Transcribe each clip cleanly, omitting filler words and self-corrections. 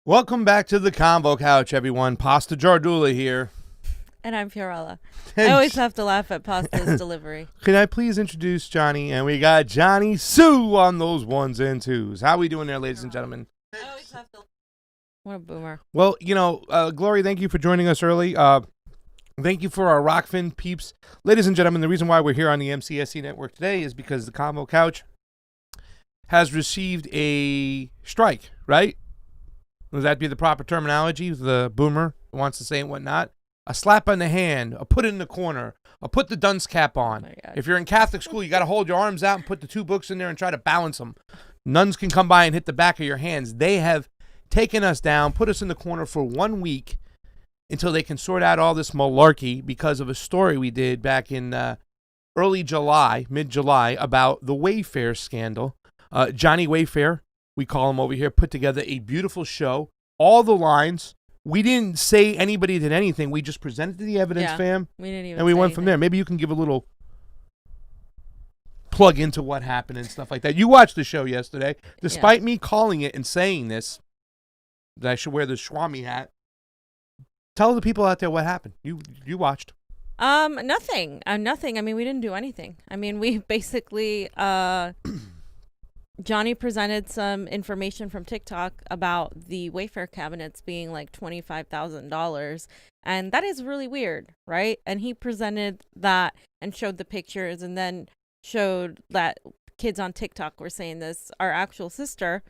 Welcome back to the Convo Couch, everyone. Pasta Jardula here. And I'm Fiorella. I always have to laugh at Pasta's delivery. Can I please introduce Johnny? And we got Johnny Sue on those ones and twos. How we doing there, ladies and gentlemen? I always have to. What a boomer. Well, Glory, thank you for joining us early. Thank you for our Rockfin peeps. Ladies and gentlemen, the reason why we're here on the MCSC network today is because the Convo Couch has received a strike, right? Would that be the proper terminology? The boomer wants to say and whatnot. A slap on the hand, a put in the corner, a put the dunce cap on. If you're in Catholic school, you got to hold your arms out and put the two books in there and try to balance them. Nuns can come by and hit the back of your hands. They have taken us down, put us in the corner for 1 week until they can sort out all this malarkey because of a story we did back in early July, mid-July, about the Wayfair scandal. Johnny Wayfair, we call him over here, put together a beautiful show. All the lines. We didn't say anybody did anything. We just presented the evidence, fam. We didn't even and we went anything. from there. Maybe you can give a little plug into what happened and stuff like that. You watched the show yesterday. Despite me calling it and saying this, that I should wear the Swami hat. Tell the people out there what happened. You watched. Nothing. Nothing. I mean, we didn't do anything. I mean, we basically Johnny presented some information from TikTok about the Wayfair cabinets being like $25,000. And that is really weird, right? And he presented that and showed the pictures and then showed that kids on TikTok were saying this. Our actual sister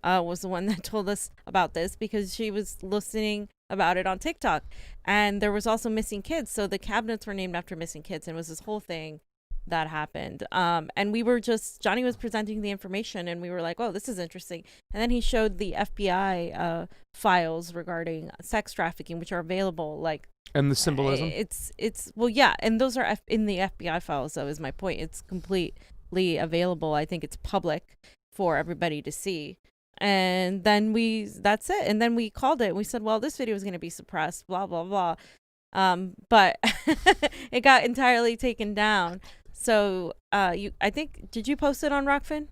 was the one that told us about this because she was listening about it on TikTok. And there was also missing kids. So the cabinets were named after missing kids. And it was this whole thing that happened. And we were Johnny was presenting the information and we were like, oh, this is interesting. And then he showed the FBI files regarding sex trafficking, which are available, like, and the symbolism. Well, yeah. And those are in the FBI files, though, is my point. It's completely available. I think it's public for everybody to see. And then that's it. And then we called it. We said, well, this video is going to be suppressed, blah, blah, blah. But it got entirely taken down. So, I think, did you post it on Rockfin?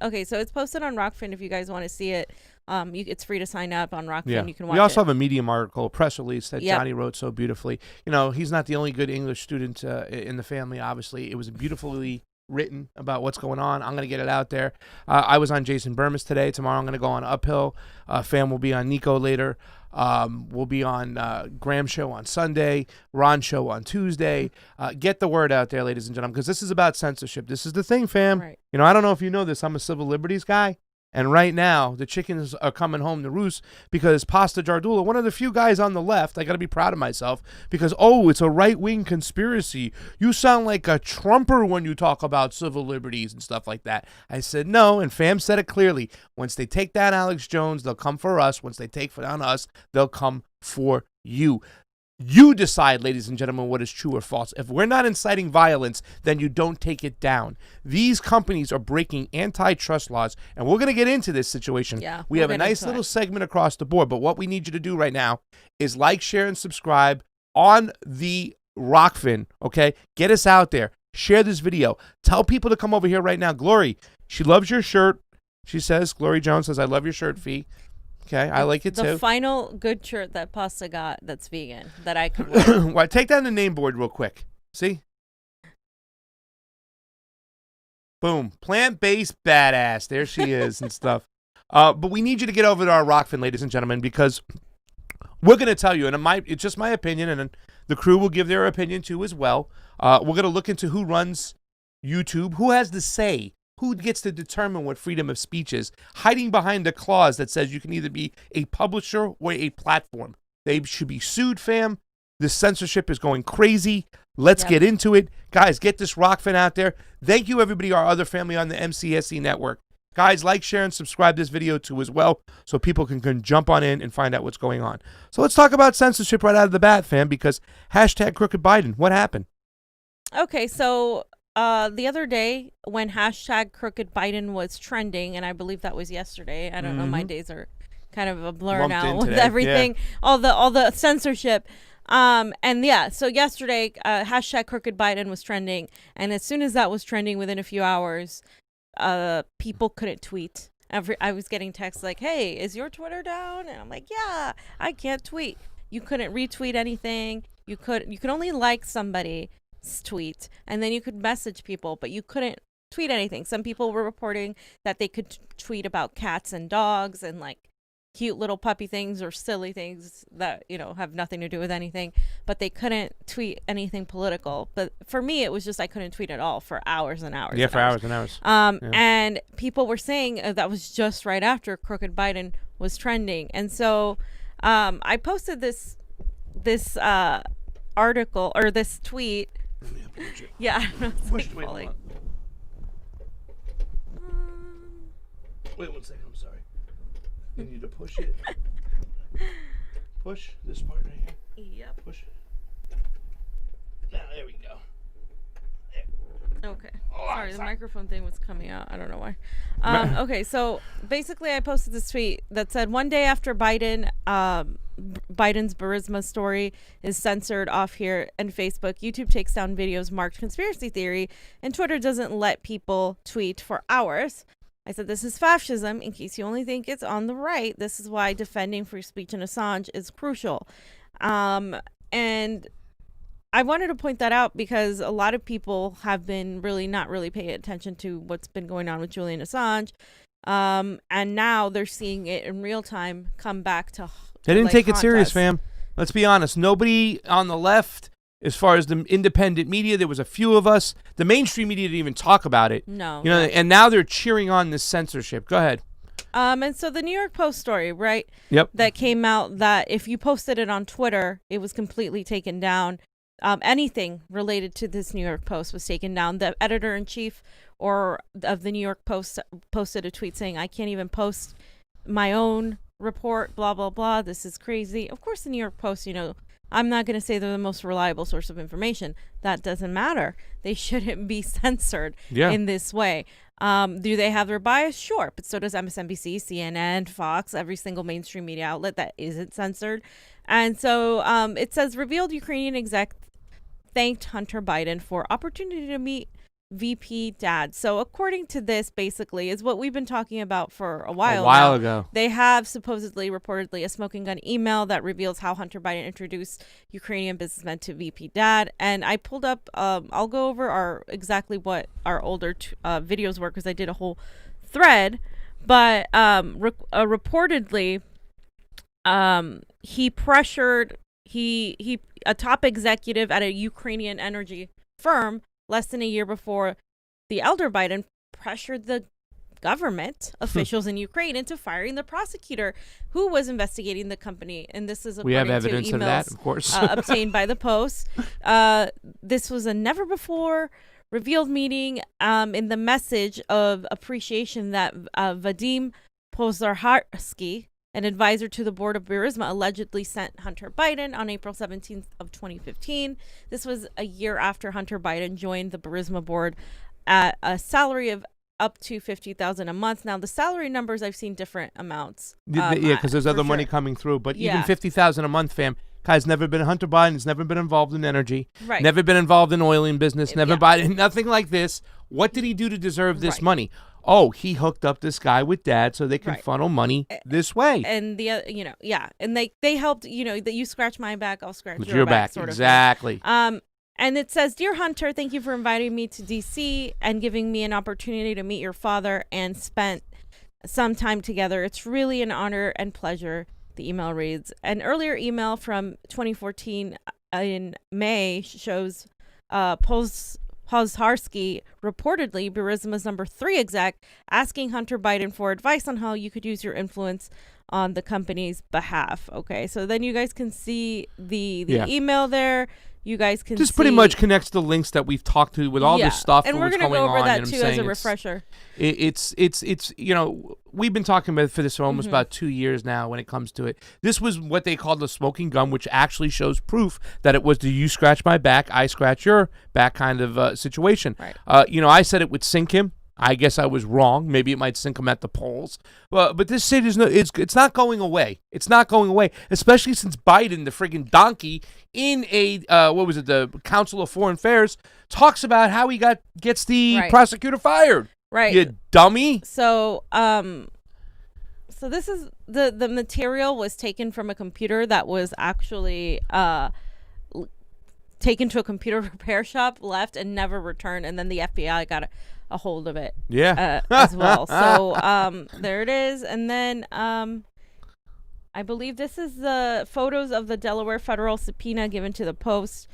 Okay, so it's posted on Rockfin if you guys want to see it. It's free to sign up on Rockfin. Yeah. You can watch it. We also have a Medium article, a press release that Johnny wrote so beautifully. You know, he's not the only good English student in the family, obviously. It was beautifully written about what's going on. I'm going to get it out there. I was on Jason Burmis today. Tomorrow I'm going to go on Uphill. Fam will be on Niko later. We'll be on Graham's show on Sunday, Ron's show on Tuesday. Get the word out there, ladies and gentlemen, because this is about censorship. This is the thing, fam. Right. You know, I don't know if you know this. I'm a civil liberties guy. And right now, the chickens are coming home to roost because Pasta Jardula, one of the few guys on the left, I got to be proud of myself because, it's a right-wing conspiracy. You sound like a Trumper when you talk about civil liberties and stuff like that. I said no, and fam said it clearly. Once they take down Alex Jones, they'll come for us. Once they take down us, they'll come for you. You decide, ladies and gentlemen, what is true or false. If we're not inciting violence, then you don't take it down. These companies are breaking antitrust laws, and we're going to get into this situation. Yeah, we have a nice little segment across the board, but what we need you to do right now is like, share, and subscribe on the Rockfin, okay? Get us out there. Share this video. Tell people to come over here right now. Glory, she loves your shirt. She says, Glory Jones says, I love your shirt, Fee. Okay, I like it too. The final good shirt that Pasta got that's vegan that I could wear. Well, take down the name board real quick. See? Boom. Plant-based badass. There she is and stuff. But we need you to get over to our Rockfin, ladies and gentlemen, because we're going to tell you, and it's just my opinion, and the crew will give their opinion too as well. We're going to look into who runs YouTube, who has the say. Who gets to determine what freedom of speech is? Hiding behind a clause that says you can either be a publisher or a platform. They should be sued, fam. This censorship is going crazy. Let's get into it. Guys, get this Rockfin out there. Thank you, everybody, our other family on the MCSC network. Guys, like, share, and subscribe this video too as well so people can jump on in and find out what's going on. So let's talk about censorship right out of the bat, fam, because hashtag Crooked Biden. What happened? Okay, so the other day when hashtag Crooked Biden was trending, and I believe that was yesterday. I don't know. My days are kind of a blur Lumped now in with today. everything, all the censorship. So yesterday, hashtag Crooked Biden was trending. And as soon as that was trending within a few hours, people couldn't tweet I was getting texts like, "Hey, is your Twitter down?" And I'm like, "Yeah, I can't tweet." You couldn't retweet anything. You could only like somebody's tweet, and then you could message people, but you couldn't tweet anything. Some people were reporting that they could tweet about cats and dogs and like cute little puppy things or silly things that, you know, have nothing to do with anything, but they couldn't tweet anything political. But for me, it was just I couldn't tweet at all for hours and hours. Yeah, and for hours and hours. And people were saying that was just right after Crooked Biden was trending. And so I posted this article or this tweet. Yeah, I don't know. It's like falling. Wait 1 second, I'm sorry. You need to push it. Push this part right here. Yep. Push it. Now, there we go. There. Okay. Sorry, the microphone thing was coming out. I don't know why. Okay, so basically I posted this tweet that said, one day after Biden's Burisma story is censored off here and Facebook, YouTube takes down videos marked conspiracy theory, and Twitter doesn't let people tweet for hours. I said, this is fascism. In case you only think it's on the right, this is why defending free speech and Assange is crucial. And I wanted to point that out because a lot of people have been not really paying attention to what's been going on with Julian Assange. And now they're seeing it in real time come back to They didn't take it serious, us. fam. Let's be honest. Nobody on the left, as far as the independent media, there was a few of us. The mainstream media didn't even talk about it. No. You know, and now they're cheering on this censorship. Go ahead. And so the New York Post story, right? Yep. That came out that if you posted it on Twitter, it was completely taken down. Anything related to this New York Post was taken down. The editor-in-chief of the New York Post posted a tweet saying, I can't even post my own report, blah, blah, blah. This is crazy. Of course, the New York Post, you know, I'm not going to say they're the most reliable source of information. That doesn't matter. They shouldn't be censored in this way. Do they have their bias? Sure. But so does MSNBC, CNN, Fox, every single mainstream media outlet that isn't censored. And so it says, revealed Ukrainian exec thanked Hunter Biden for opportunity to meet VP dad. So according to this, basically, is what we've been talking about for a while now. Ago. They have reportedly a smoking gun email that reveals how Hunter Biden introduced Ukrainian businessmen to VP dad. And I pulled up, I'll go over exactly what our older videos were because I did a whole thread. But reportedly, he pressured a top executive at a Ukrainian energy firm less than a year before the elder Biden pressured the government officials in Ukraine into firing the prosecutor who was investigating the company. And this is according we have to evidence emails of that, of course. obtained by the Post. This was a never before revealed meeting in the message of appreciation that Vadim Pozharskyi, an advisor to the board of Burisma, allegedly sent Hunter Biden on April 17th of 2015. This was a year after Hunter Biden joined the Burisma board at a salary of up to $50,000 a month. Now, the salary numbers, I've seen different amounts. Yeah, because there's other money coming through. But even $50,000 a month, fam. Guy's never been Hunter Biden's never been involved in energy. Right. Never been involved in oil and business. Never Biden, nothing like this. What did he do to deserve this money? Oh, he hooked up this guy with dad so they can funnel money this way. And and they helped, that you scratch my back, I'll scratch your back. Sort of exactly. And it says, Dear Hunter, thank you for inviting me to DC and giving me an opportunity to meet your father and spent some time together. It's really an honor and pleasure, the email reads. An earlier email from 2014 in May shows Pozharskyi, reportedly Burisma's number 3 exec, asking Hunter Biden for advice on how you could use your influence on the company's behalf. Okay, so then you guys can see the email there. You guys can just pretty much connects the links that we've talked to with all this stuff. And we're going to go over that too as a refresher. It's we've been talking about for this for almost about 2 years now when it comes to it. This was what they called the smoking gun, which actually shows proof that it was do you scratch my back, I scratch your back kind of situation. Right. I said it would sink him. I guess I was wrong. Maybe it might sink him at the polls. But this shit it's not going away. It's not going away, especially since Biden, the friggin' donkey, in the Council of Foreign Affairs, talks about how he gets the prosecutor fired. Right. You dummy. So So this is the material was taken from a computer that was actually taken to a computer repair shop, left, and never returned. And then the FBI got a hold of it. Yeah. As well. So there it is. And then I believe this is the photos of the Delaware federal subpoena given to the Post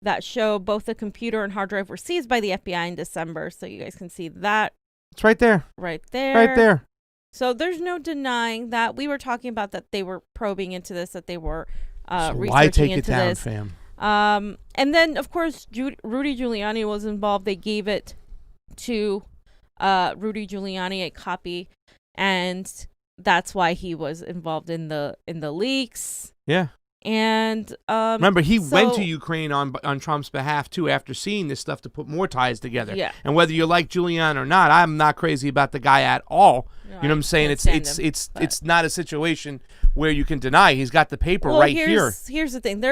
that show both the computer and hard drive were seized by the FBI in December. So you guys can see that. It's right there. Right there. Right there. So there's no denying that we were talking about that they were probing into this, that they were So researching why take into it down, this. fam? And then, of course, Rudy Giuliani was involved. They gave it to Rudy Giuliani, a copy, and that's why he was involved in the leaks. Yeah. And remember, he went to Ukraine on Trump's behalf too after seeing this stuff to put more ties together. Yeah. And whether you like Giuliani or not, I'm not crazy about the guy at all. No, you know what I'm saying? It's not a situation where you can deny. He's got the paper right here. Here's the thing: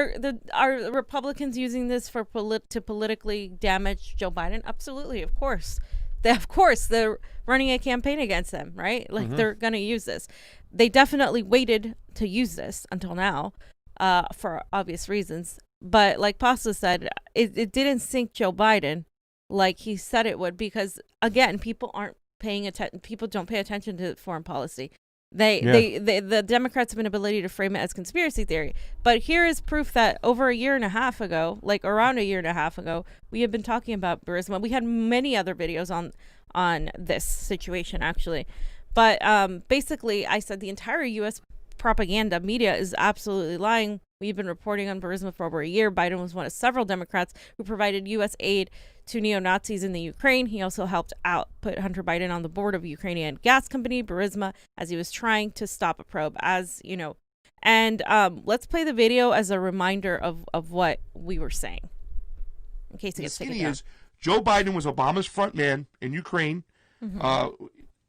are Republicans using this for to politically damage Joe Biden? Absolutely, of course. They're running a campaign against them, right? Like they're gonna use this. They definitely waited to use this until now. For obvious reasons. But like Pasta said, it didn't sink Joe Biden like he said it would, because, again, people aren't paying attention. People don't pay attention to foreign policy. The Democrats have an ability to frame it as conspiracy theory. But here is proof that over a year and a half ago, like around a year and a half ago, we had been talking about Burisma. We had many other videos on this situation, actually. But basically, I said the entire U.S. propaganda media is absolutely lying. We've been reporting on Burisma for over a year. Biden was one of several Democrats who provided U.S. aid to neo-Nazis in the Ukraine. He also helped out put Hunter Biden on the board of Ukrainian gas company Burisma as he was trying to stop a probe, as you know. And let's play the video as a reminder of what we were saying, in case it gets taken down. Joe Biden was Obama's front man in Ukraine.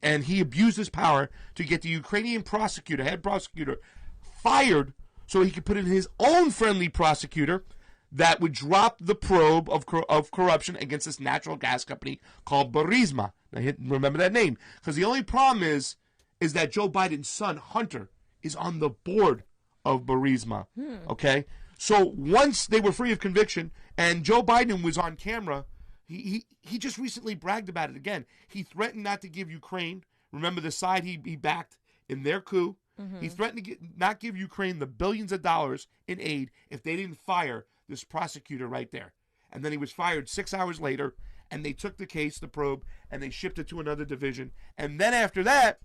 And he abused his power to get the Ukrainian head prosecutor, fired so he could put in his own friendly prosecutor that would drop the probe of corruption against this natural gas company called Burisma. Now, remember that name. Because the only problem is that Joe Biden's son, Hunter, is on the board of Burisma. Okay? So once they were free of conviction and Joe Biden was on camera, he just recently bragged about it again. He threatened not to give Ukraine, remember the side he backed in their coup. He threatened to not give Ukraine the billions of dollars in aid if they didn't fire this prosecutor right there. And then he was fired 6 hours later, and they took the case, the probe, and they shipped it to another division. And then after that,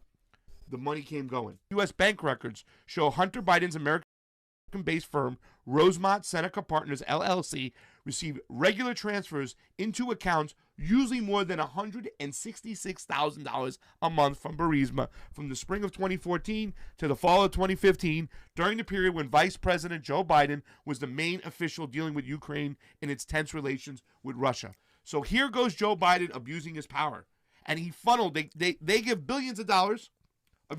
the money came going. U.S. bank records show Hunter Biden's American-based firm, Rosemont Seneca Partners, LLC, received regular transfers into accounts, usually more than $166,000 a month from Burisma from the spring of 2014 to the fall of 2015, during the period when Vice President Joe Biden was the main official dealing with Ukraine in its tense relations with Russia. So here goes Joe Biden abusing his power. And he funneled, they give billions of dollars of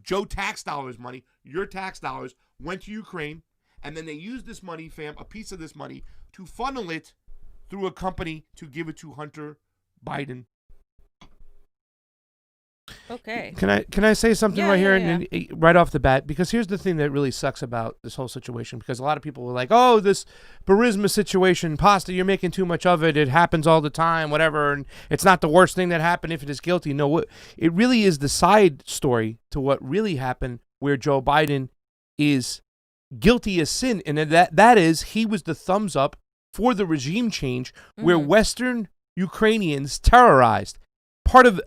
Joe tax dollars money, your tax dollars, went to Ukraine. And then they used this money, a piece of this money, to funnel it through a company to give it to Hunter Biden. Okay. Can I say something here and right off the bat? Because here's the thing that really sucks about this whole situation. Because a lot of people were like, "Oh, this Burisma situation, Pasta, you're making too much of it. It happens all the time, whatever, and it's not the worst thing that happened if it is guilty." No, it really is the side story to what really happened, where Joe Biden is guilty as sin, and that is he was the thumbs up for the regime change, where Western Ukrainians terrorized. Part of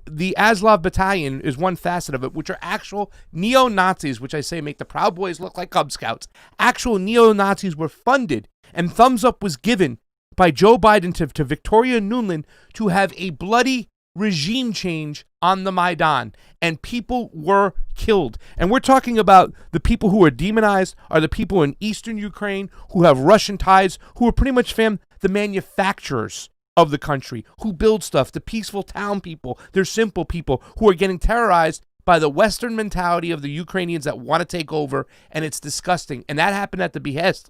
the Azov Battalion is one facet of it, which are actual neo-Nazis, which I say make the Proud Boys look like Cub Scouts. Actual neo-Nazis were funded, and thumbs up was given by Joe Biden to Victoria Nuland to have a bloody regime change on the Maidan, and people were killed. And we're talking about the people who are demonized are the people in eastern Ukraine who have Russian ties, who are pretty much the manufacturers of the country, who build stuff, the peaceful town people. They're simple people who are getting terrorized by the Western mentality of the Ukrainians that want to take over, and it's disgusting. And that happened at the behest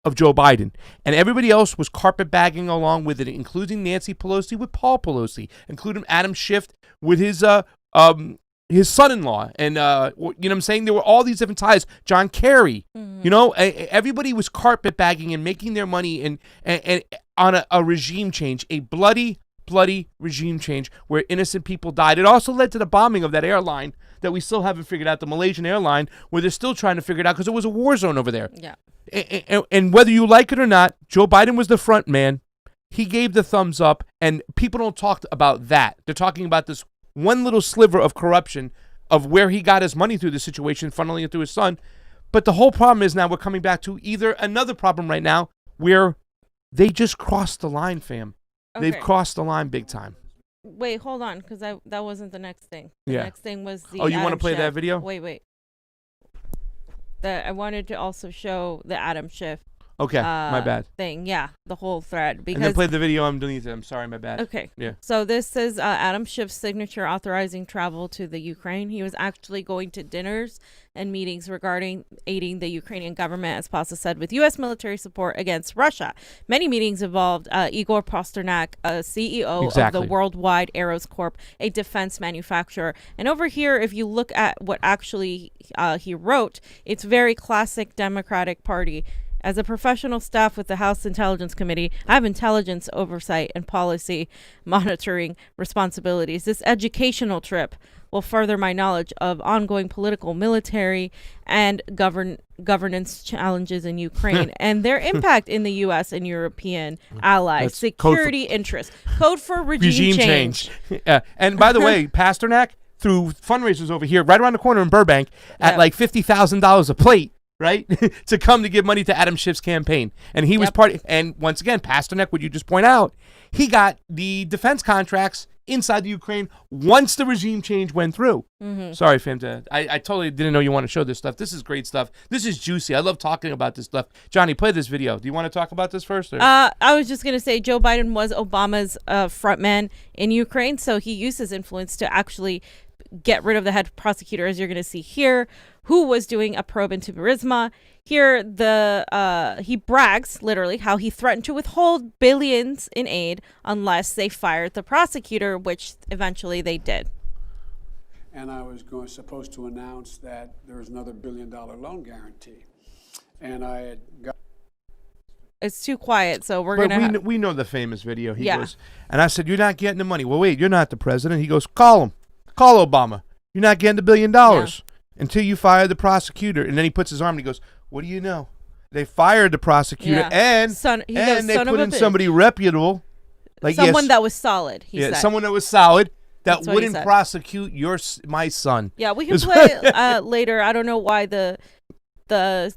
of Joe Biden. And everybody else was carpetbagging along with it, including Nancy Pelosi with Paul Pelosi, including Adam Schiff with his his son-in-law, and you know what I'm saying? There were all these different ties. John Kerry, you know, everybody was carpetbagging and making their money and on a regime change, a bloody regime change where innocent people died. It also led to the bombing of that airline that we still haven't figured out, the Malaysian airline, where they're still trying to figure it out because it was a war zone over there. Yeah. And whether you like it or not, Joe Biden was the front man. He gave the thumbs up, and people don't talk about that. They're talking about this one little sliver of corruption of where he got his money through the situation, funneling it through his son. But the whole problem is now we're coming back to either another problem right now where they just crossed the line, fam. Okay. They've crossed the line big time. Wait, hold on, because that wasn't the next thing. The Yeah. next thing was the. Oh, you want to Adam play Schiff. that video? Wait. I wanted to also show the Adam Schiff. Okay, my bad. Thing, yeah, the whole thread. Because, And then play the video underneath it. I'm sorry, my bad. Okay. Yeah. So this is Adam Schiff's signature authorizing travel to the Ukraine. He was actually going to dinners and meetings regarding aiding the Ukrainian government, as Pasta said, with U.S. military support against Russia. Many meetings involved Igor Pasternak, CEO of the Worldwide Aeros Corp, a defense manufacturer. And over here, if you look at what actually he wrote, it's very classic Democratic Party. As a professional staff with the House Intelligence Committee, I have intelligence oversight and policy monitoring responsibilities. This educational trip will further my knowledge of ongoing political, military, and governance challenges in Ukraine and their impact in the U.S. and European allies. That's security interests. Code for regime change. Yeah. And by the way, Pasternak, through fundraisers over here, right around the corner in Burbank, at like $50,000 a plate, right, to come to give money to Adam Schiff's campaign. And he was and once again, Pasternak, what you just point out, he got the defense contracts inside the Ukraine once the regime change went through. Sorry, fam, I totally didn't know you want to show this stuff. This is great stuff. This is juicy. I love talking about this stuff. Johnny, play this video. Do you want to talk about this first? Or? I was just going to say Joe Biden was Obama's front man in Ukraine, so he used his influence to actually get rid of the head prosecutor, as you're going to see here, who was doing a probe into Burisma. Here, he brags, literally, how he threatened to withhold billions in aid unless they fired the prosecutor, which eventually they did. And I was supposed to announce that there was another $1 billion loan guarantee. And I had got... It's too quiet, so we're going to... We know the famous video. He goes, and I said, you're not getting the money. Well, wait, you're not the president. He goes, call him. Call Obama. You're not getting the $1 billion until you fire the prosecutor. And then he puts his arm and he goes, what do you know? They fired the prosecutor and they put in somebody reputable. Like someone that was solid, he said. Someone that was solid that wouldn't prosecute my son. Yeah, we can play later. I don't know why the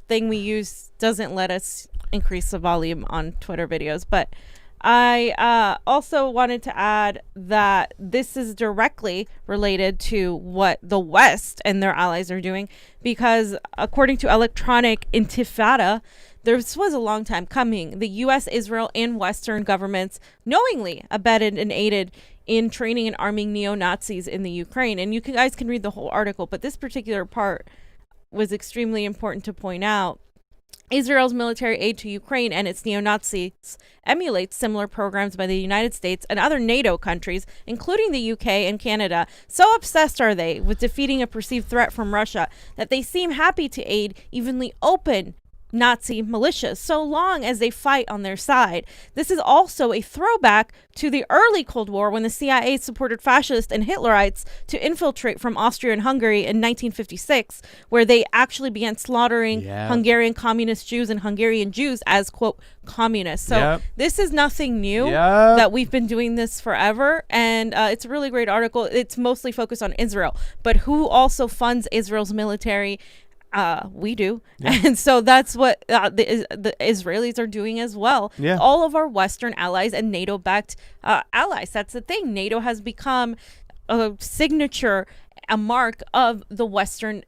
thing we use doesn't let us increase the volume on Twitter videos, but I also wanted to add that this is directly related to what the West and their allies are doing, because according to Electronic Intifada, this was a long time coming. The U.S., Israel, and Western governments knowingly abetted and aided in training and arming neo-Nazis in the Ukraine. And you guys can read the whole article, but this particular part was extremely important to point out. Israel's military aid to Ukraine and its neo-Nazis emulates similar programs by the United States and other NATO countries, including the UK and Canada. So obsessed are they with defeating a perceived threat from Russia that they seem happy to aid evenly open Nazi militias, so long as they fight on their side. This is also a throwback to the early Cold War, when the CIA supported fascists and Hitlerites to infiltrate from Austria and Hungary in 1956, where they actually began slaughtering Hungarian communist Jews and Hungarian Jews as, quote, communists. So this is nothing new, that we've been doing this forever, and it's a really great article. It's mostly focused on Israel, but who also funds Israel's military? We do. And so that's what the Israelis are doing as well. All of our Western allies and NATO-backed allies. That's the thing. NATO has become a signature, a mark of the Western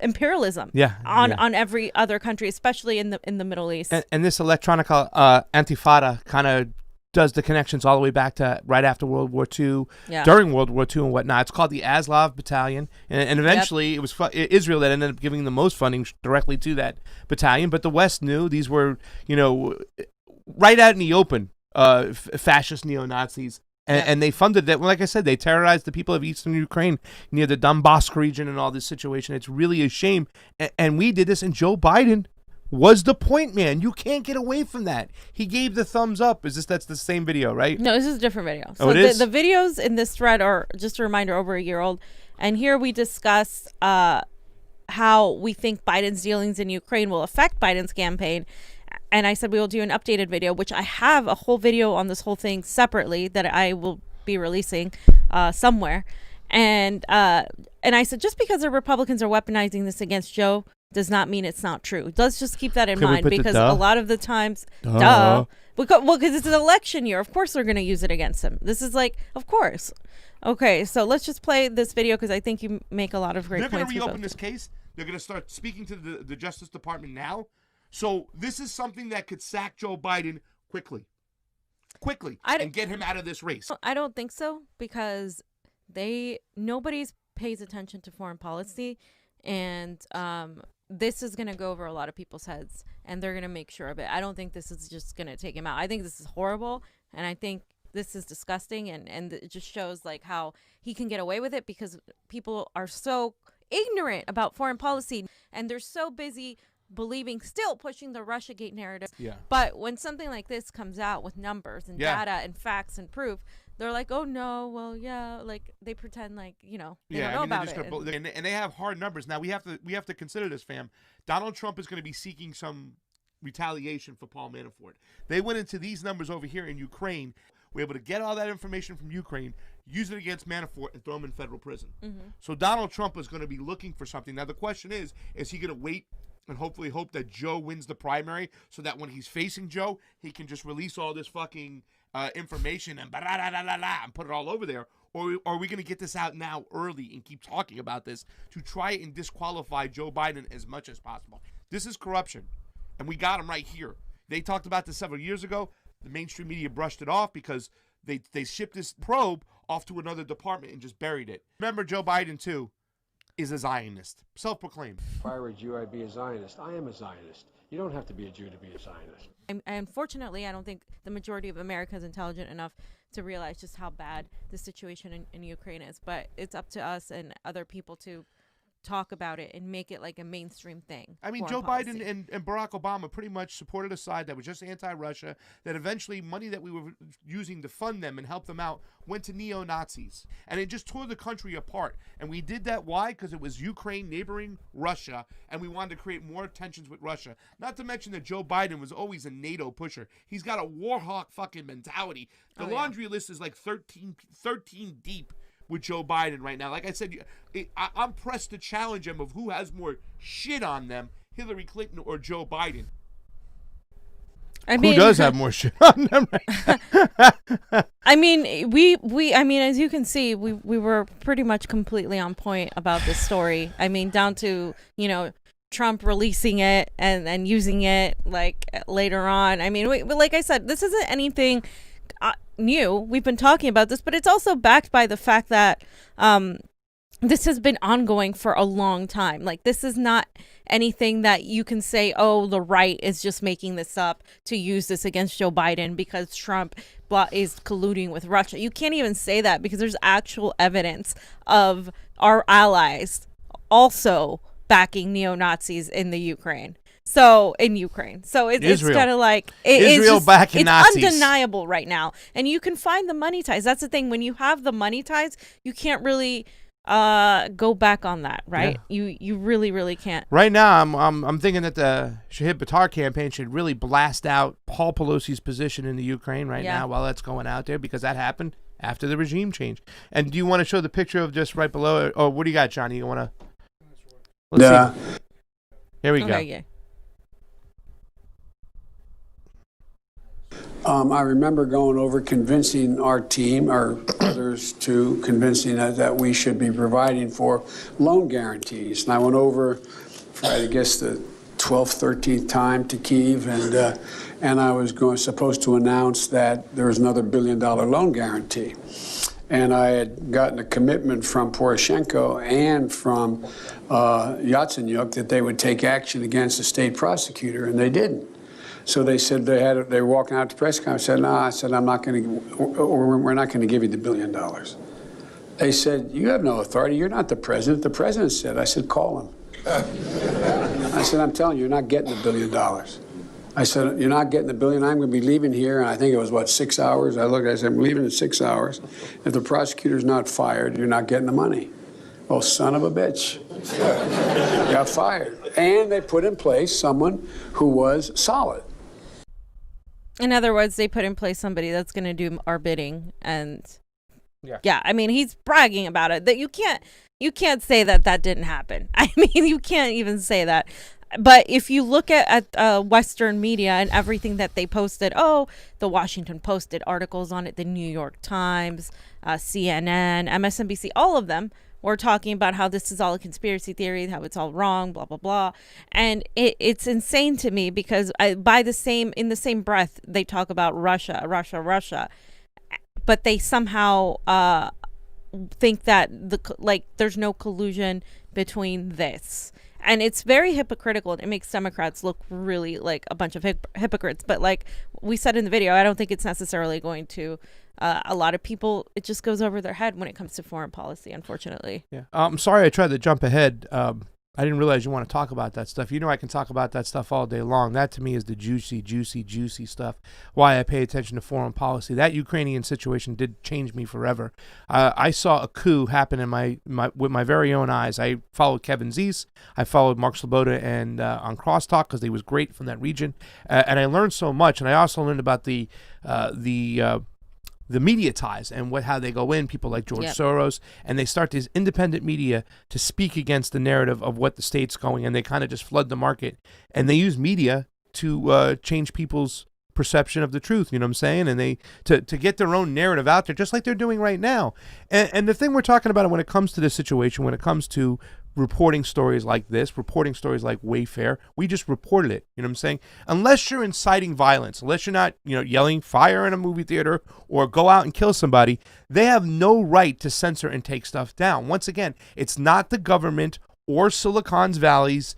imperialism on every other country, especially in the Middle East. And this electronic Antifada kind of does the connections all the way back to right after World War II, during World War II and whatnot. It's called the Azov Battalion, and eventually it was Israel that ended up giving the most funding directly to that battalion. But the West knew these were, right out in the open, fascist neo-Nazis And they funded that. Well, like I said, they terrorized the people of eastern Ukraine near the Donbass region and all this situation. It's really a shame. And we did this, and Joe Biden was the point man. You can't get away from that. He gave the thumbs up. That's the same video, right? No, this is a different video. So it is? The videos in this thread are, just a reminder, over a year old. And here we discuss how we think Biden's dealings in Ukraine will affect Biden's campaign. And I said we will do an updated video, which I have a whole video on this whole thing separately that I will be releasing somewhere. And I said, just because the Republicans are weaponizing this against Joe does not mean it's not true. Let's just keep that in mind, because a lot of the times, because it's an election year. Of course they're going to use it against him. This is like, of course. Okay, so let's just play this video, because I think you make a lot of great points. They're going to reopen this case. They're going to start speaking to the Justice Department now. So this is something that could sack Joe Biden quickly, and get him out of this race. I don't think so, because nobody pays attention to foreign policy, and this is going to go over a lot of people's heads, and they're going to make sure of it. I don't think this is just going to take him out. I think this is horrible, and I think this is disgusting, and it just shows like how he can get away with it, because people are so ignorant about foreign policy, and they're so busy pushing the Russiagate narrative. Yeah. But when something like this comes out with numbers and data and facts and proof, they're like, oh no, well, yeah, like they pretend like, they don't know about it. And they have hard numbers. Now we have to consider this, fam. Donald Trump is going to be seeking some retaliation for Paul Manafort. They went into these numbers over here in Ukraine. We're able to get all that information from Ukraine, use it against Manafort, and throw him in federal prison. Mm-hmm. So Donald Trump is going to be looking for something. Now the question is he going to wait and hopefully hope that Joe wins the primary, so that when he's facing Joe, he can just release all this fucking information and put it all over there? Or are we going to get this out now early and keep talking about this to try and disqualify Joe Biden as much as possible? This is corruption, and we got him right here. They talked about this several years ago. The mainstream media brushed it off because they shipped this probe off to another department and just buried it. Remember, Joe Biden, too, is a Zionist, self-proclaimed. If I were a Jew, I'd be a Zionist. I am a Zionist. You don't have to be a Jew to be a Zionist. Unfortunately, I don't think the majority of America is intelligent enough to realize just how bad the situation in Ukraine is. But it's up to us and other people to talk about it and make it like a mainstream thing. I mean, Joe Biden and Barack Obama pretty much supported a side that was just anti-Russia, that eventually money that we were using to fund them and help them out went to neo-Nazis. And it just tore the country apart. And we did that, why? Because it was Ukraine neighboring Russia, and we wanted to create more tensions with Russia. Not to mention that Joe Biden was always a NATO pusher. He's got a war hawk fucking mentality. The laundry list is like 13 deep with Joe Biden right now. Like I said, I'm pressed to challenge him of who has more shit on them, Hillary Clinton or Joe Biden. Who does have more shit on them? I mean, we as you can see, we were pretty much completely on point about this story. I mean, down to, Trump releasing it and using it like later on. I mean, like I said, this isn't anything new. We've been talking about this, but it's also backed by the fact that this has been ongoing for a long time. Like, this is not anything that you can say, oh, the right is just making this up to use this against Joe Biden because Trump is colluding with Russia. You can't even say that, because there's actual evidence of our allies also backing neo-Nazis in the Ukraine. So it's kind of like Israel backing Nazis. It's undeniable right now, and you can find the money ties. That's the thing. When you have the money ties, you can't really go back on that, right? Yeah. You really can't. Right now, I'm thinking that the Shahid Buttar campaign should really blast out Paul Pelosi's position in the Ukraine now while that's going out there, because that happened after the regime change. And do you want to show the picture of just right below it? Or what do you got, Johnny? You want to? Let's see. Here we go. Yeah. I remember going over convincing our team, our others, to convincing us that we should be providing for loan guarantees. And I went over for, I guess, the 12th, 13th time to Kyiv, and I was supposed to announce that there was another $1 billion loan guarantee. And I had gotten a commitment from Poroshenko and from Yatsenyuk that they would take action against the state prosecutor, and they didn't. So they said they were walking out to press conference. I said, no, I said, we're not going to give you the $1 billion. They said, you have no authority. You're not the president. The president said. I said, call him. I said, I'm telling you, you're not getting the $1 billion. I said, you're not getting the $1 billion. I'm going to be leaving here. And I think it was, 6 hours? I looked, I said, I'm leaving in 6 hours. If the prosecutor's not fired, you're not getting the money. Oh, son of a bitch. Got fired. And they put in place someone who was solid. In other words, they put in place somebody that's going to do our bidding. And yeah, I mean, he's bragging about it. That you can't say that didn't happen. I mean, you can't even say that. But if you look at Western media and everything that they posted, the Washington Post did articles on it, the New York Times, CNN, MSNBC, all of them were talking about how this is all a conspiracy theory, how it's all wrong, blah, blah, blah. And it's insane to me because in the same breath, they talk about Russia. But they somehow think that there's no collusion between this. And it's very hypocritical. It makes Democrats look really like a bunch of hypocrites. But like we said in the video, I don't think it's necessarily going to a lot of people. It just goes over their head when it comes to foreign policy, unfortunately. Yeah. I'm sorry I tried to jump ahead. I didn't realize you want to talk about that stuff. You know I can talk about that stuff all day long. That to me is the juicy stuff. Why I pay attention to foreign policy. That Ukrainian situation did change me forever. I saw a coup happen in with my very own eyes. I followed Kevin Zeese. I followed Mark Sloboda and on Crosstalk because he was great from that region. And I learned so much. And I also learned about the media ties and how they go in, people like George Soros, and they start this independent media to speak against the narrative of what the state's going, and they kind of just flood the market, and they use media to change people's perception of the truth, you know what I'm saying? And they to get their own narrative out there, just like they're doing right now. And the thing we're talking about when it comes to this situation, when it comes to reporting stories like this, reporting stories like Wayfair, we just reported it, you know what I'm saying? Unless you're inciting violence, unless you're not, yelling fire in a movie theater or go out and kill somebody, they have no right to censor and take stuff down. Once again, it's not the government or Silicon Valley's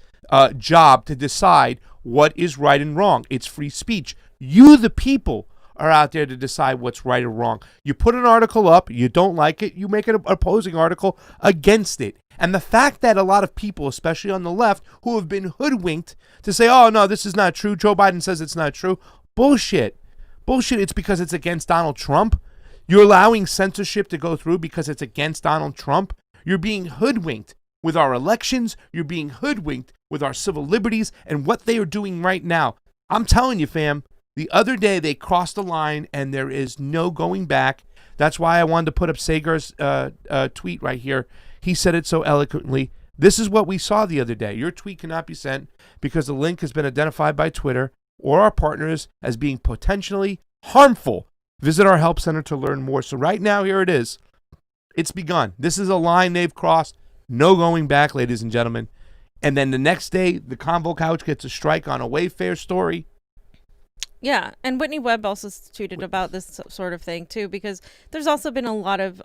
job to decide what is right and wrong. It's free speech. You, the people, are out there to decide what's right or wrong. You put an article up, you don't like it, you make an opposing article against it. And the fact that a lot of people, especially on the left, who have been hoodwinked to say, oh, no, this is not true. Joe Biden says it's not true. Bullshit. It's because it's against Donald Trump. You're allowing censorship to go through because it's against Donald Trump. You're being hoodwinked with our elections. You're being hoodwinked with our civil liberties and what they are doing right now. I'm telling you, fam, the other day they crossed the line and there is no going back. That's why I wanted to put up Sagar's tweet right here. He said it so eloquently. This is what we saw the other day. Your tweet cannot be sent because the link has been identified by Twitter or our partners as being potentially harmful. Visit our help center to learn more. So right now, here it is. It's begun. This is a line they've crossed. No going back, ladies and gentlemen. And then the next day, the Convo Couch gets a strike on a Wayfair story. Yeah, and Whitney Webb also tweeted about this sort of thing too, because there's also been a lot of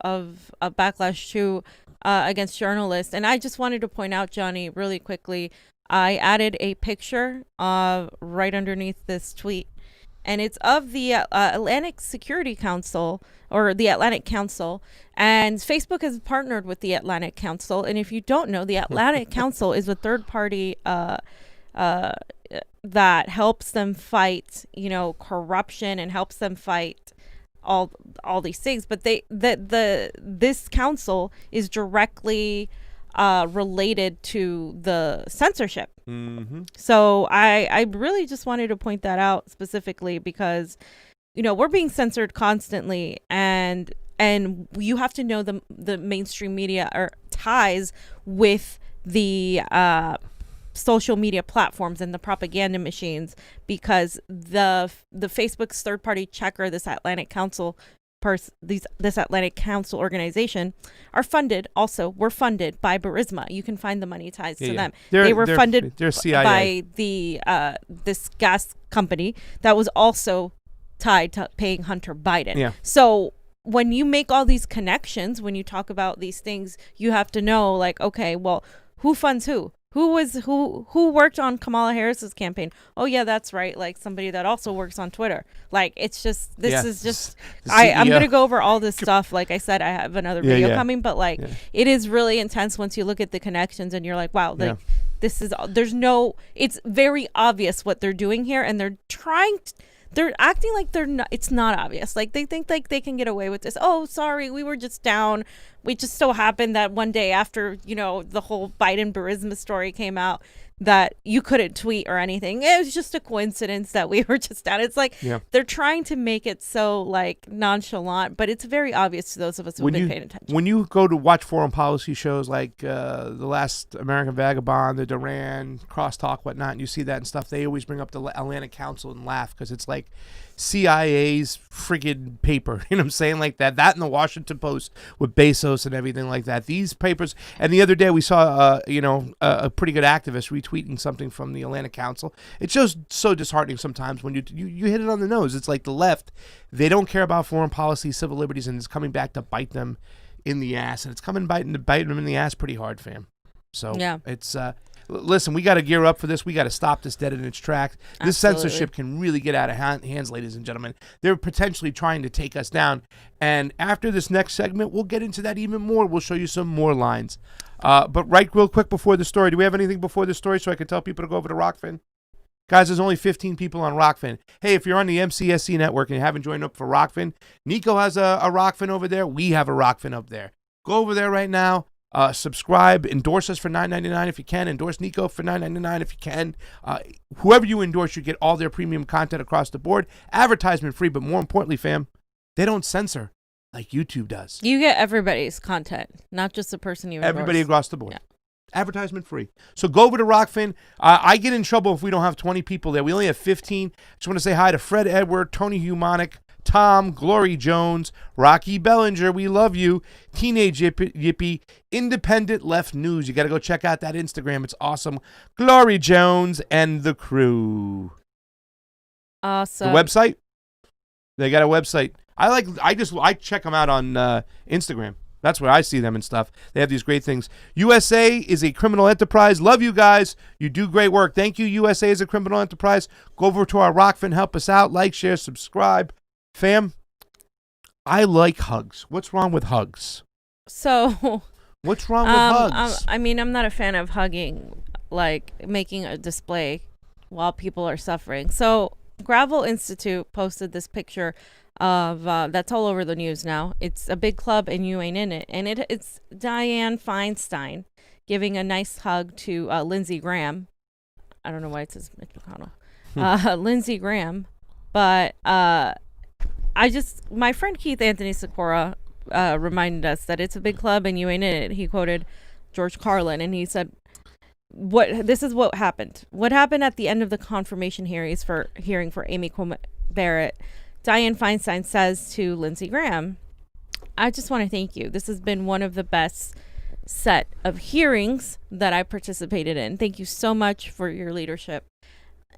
backlash too against journalists. And I just wanted to point out, Johnny, really quickly, I added a picture right underneath this tweet, and it's of the Atlantic Security Council, or the Atlantic Council, and Facebook has partnered with the Atlantic Council. And if you don't know, the Atlantic Council is a third party that helps them fight, corruption, and helps them fight all these things. But this council is directly related to the censorship. Mm-hmm. So I really just wanted to point that out specifically because, we're being censored constantly, and you have to know the mainstream media are ties with the social media platforms and the propaganda machines, because the Facebook's third-party checker, this Atlantic Council this Atlantic Council organization, are funded. Also, we're funded by Burisma. You can find the money ties to them. They were funded by the this gas company that was also tied to paying Hunter Biden. Yeah. So when you make all these connections, when you talk about these things, you have to know, like, okay, well, who funds who? Who worked on Kamala Harris's campaign? Oh yeah, that's right. Like somebody that also works on Twitter. Like it's just this is just I'm gonna go over all this stuff. Like I said, I have another video coming, but like it is really intense once you look at the connections and you're like, wow, like this is it's very obvious what they're doing here, and they're acting like it's not obvious. Like they think like they can get away with this. Oh, sorry, we were just down. We just so happened that one day after, the whole Biden Burisma story came out that you couldn't tweet or anything. It was just a coincidence that we were just down. It's like they're trying to make it so like nonchalant, but it's very obvious to those of us who've been paying attention. When you go to watch foreign policy shows like The Last American Vagabond, the Duran, Crosstalk, whatnot, and you see that and stuff, they always bring up the Atlantic Council and laugh because it's like CIA's friggin' paper, you know what I'm saying? Like that and the Washington Post with Bezos and everything like that. These papers, and the other day we saw, a pretty good activist retweeting something from the Atlantic Council. It's just so disheartening sometimes when you hit it on the nose. It's like the left, they don't care about foreign policy, civil liberties, and it's coming back to bite them in the ass, and it's coming biting them in the ass pretty hard, fam. So it's listen, we got to gear up for this. We got to stop this dead in its tracks. This censorship can really get out of hands, ladies and gentlemen. They're potentially trying to take us down. And after this next segment, we'll get into that even more. We'll show you some more lines. But real quick before the story, do we have anything before the story so I can tell people to go over to Rockfin? Guys, there's only 15 people on Rockfin. Hey, if you're on the MCSC network and you haven't joined up for Rockfin, Niko has a Rockfin over there. We have a Rockfin up there. Go over there right now. Subscribe, endorse us for $9.99 if you can. Endorse Niko for $9.99 if you can. Whoever you endorse, you get all their premium content across the board. Advertisement free, but more importantly, fam, they don't censor like YouTube does. You get everybody's content, not just the person you endorse. Everybody across the board. Advertisement free. So go over to Rockfin. I get in trouble if we don't have 20 people there. We only have 15. Just want to say hi to Fred Edward, Tony Humonic, Tom, Glory Jones, Rocky Bellinger, we love you, Teenage Yippie, Independent Left News. You got to go check out that Instagram. It's awesome. Glory Jones and the crew. Awesome. The website? They got a website. I check them out on Instagram. That's where I see them and stuff. They have these great things. USA is a criminal enterprise. Love you guys. You do great work. Thank you. USA is a criminal enterprise. Go over to our Rockfin. Help us out. Like, share, subscribe. Fam, I like hugs. What's wrong with hugs? So, what's wrong with hugs? I'm not a fan of hugging, like making a display while people are suffering. So, Gravel Institute posted this picture of that's all over the news now. It's a big club and you ain't in it, and it's Dianne Feinstein giving a nice hug to Lindsey Graham. I don't know why it says Mitch McConnell. Lindsey Graham, but my friend Keith Anthony Sikora reminded us that it's a big club and you ain't in it. He quoted George Carlin, and he said, this is what happened. What happened at the end of the confirmation hearing for Amy Coney Barrett. Dianne Feinstein says to Lindsey Graham, I just want to thank you. This has been one of the best set of hearings that I participated in. Thank you so much for your leadership.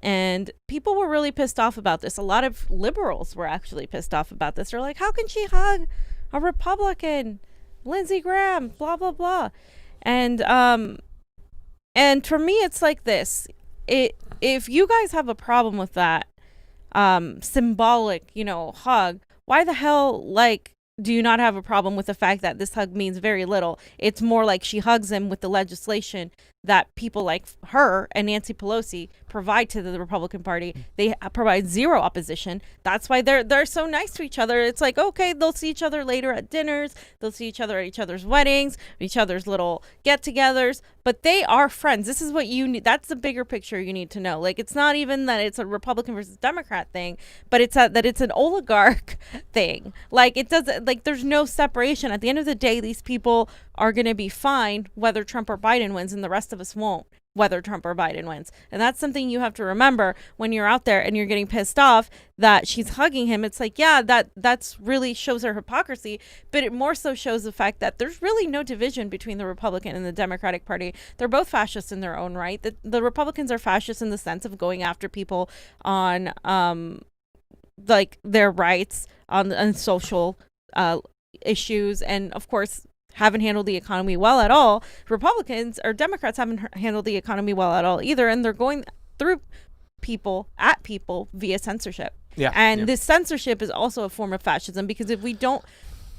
And people were really pissed off about this. A lot of liberals were actually pissed off about this. They're like, how can she hug a Republican? Lindsey Graham, blah, blah, blah. And for me, it's like this. If you guys have a problem with that symbolic, hug, why the hell, do you not have a problem with the fact that this hug means very little? It's more like she hugs him with the legislation that people like her and Nancy Pelosi provide to the Republican Party. They provide zero opposition. That's why they're so nice to each other. It's like, okay, they'll see each other later at dinners. They'll see each other at each other's weddings, each other's little get-togethers. But they are friends. This is what you need. That's the bigger picture you need to know. Like, it's not even that it's a Republican versus Democrat thing, but it's that it's an oligarch thing. Like, it doesn't, like, there's no separation. At the end of the day, these people are going to be fine whether Trump or Biden wins, and the rest of us won't, whether Trump or Biden wins. And that's something you have to remember when you're out there and you're getting pissed off that she's hugging him. It's like, yeah, that's really shows her hypocrisy, but it more so shows the fact that there's really no division between the Republican and the Democratic Party. They're both fascists in their own right. The Republicans are fascists in the sense of going after people on like their rights on social issues, and of course haven't handled the economy well at all. Republicans or Democrats haven't handled the economy well at all either, and they're going through people at people via censorship. And this censorship is also a form of fascism, because if we don't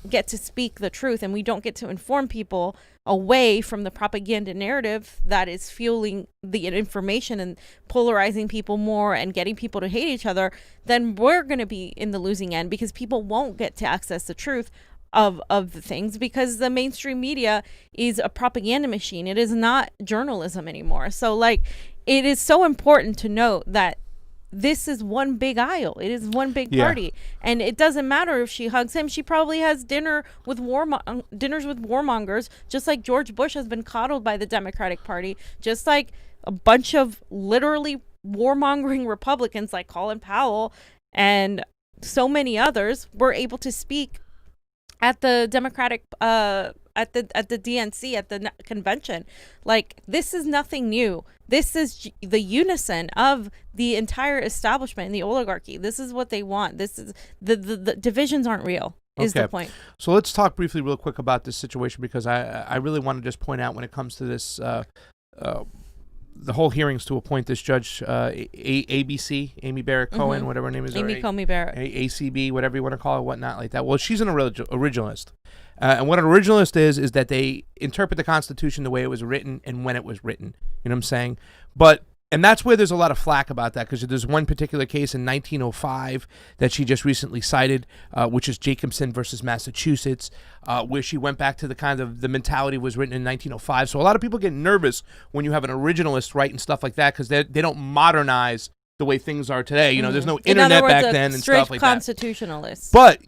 get to speak the truth and we don't get to inform people away from the propaganda narrative that is fueling the information and polarizing people more and getting people to hate each other, then we're going to be in the losing end, because people won't get to access the truth of the things, because the mainstream media is a propaganda machine. It is not journalism anymore. So like, it is so important to note that this is one big aisle. It is one big party. And it doesn't matter if she hugs him. She probably has dinners with warmongers, just like George Bush has been coddled by the Democratic Party, just like a bunch of literally warmongering Republicans like Colin Powell and so many others were able to speak at the Democratic at the DNC, at the convention. Like, this is nothing new. This is the unison of the entire establishment and the oligarchy. This is what they want. This is the divisions aren't real, is the point. So let's talk briefly real quick about this situation, because I really want to just point out, when it comes to this the whole hearings to appoint this judge, ABC, Amy Barrett Cohen, whatever her name is, Amy Comey Barrett, ACB, whatever you want to call it, whatnot like that. Well, she's an originalist. And what an originalist is that they interpret the Constitution the way it was written and when it was written. You know what I'm saying? And that's where there's a lot of flack about that, because there's one particular case in 1905 that she just recently cited, which is Jacobson versus Massachusetts, where she went back to the kind of the mentality was written in 1905. So a lot of people get nervous when you have an originalist writing stuff like that, because they don't modernize the way things are today. You know, there's no internet back then and stuff like that. Constitutionalists. But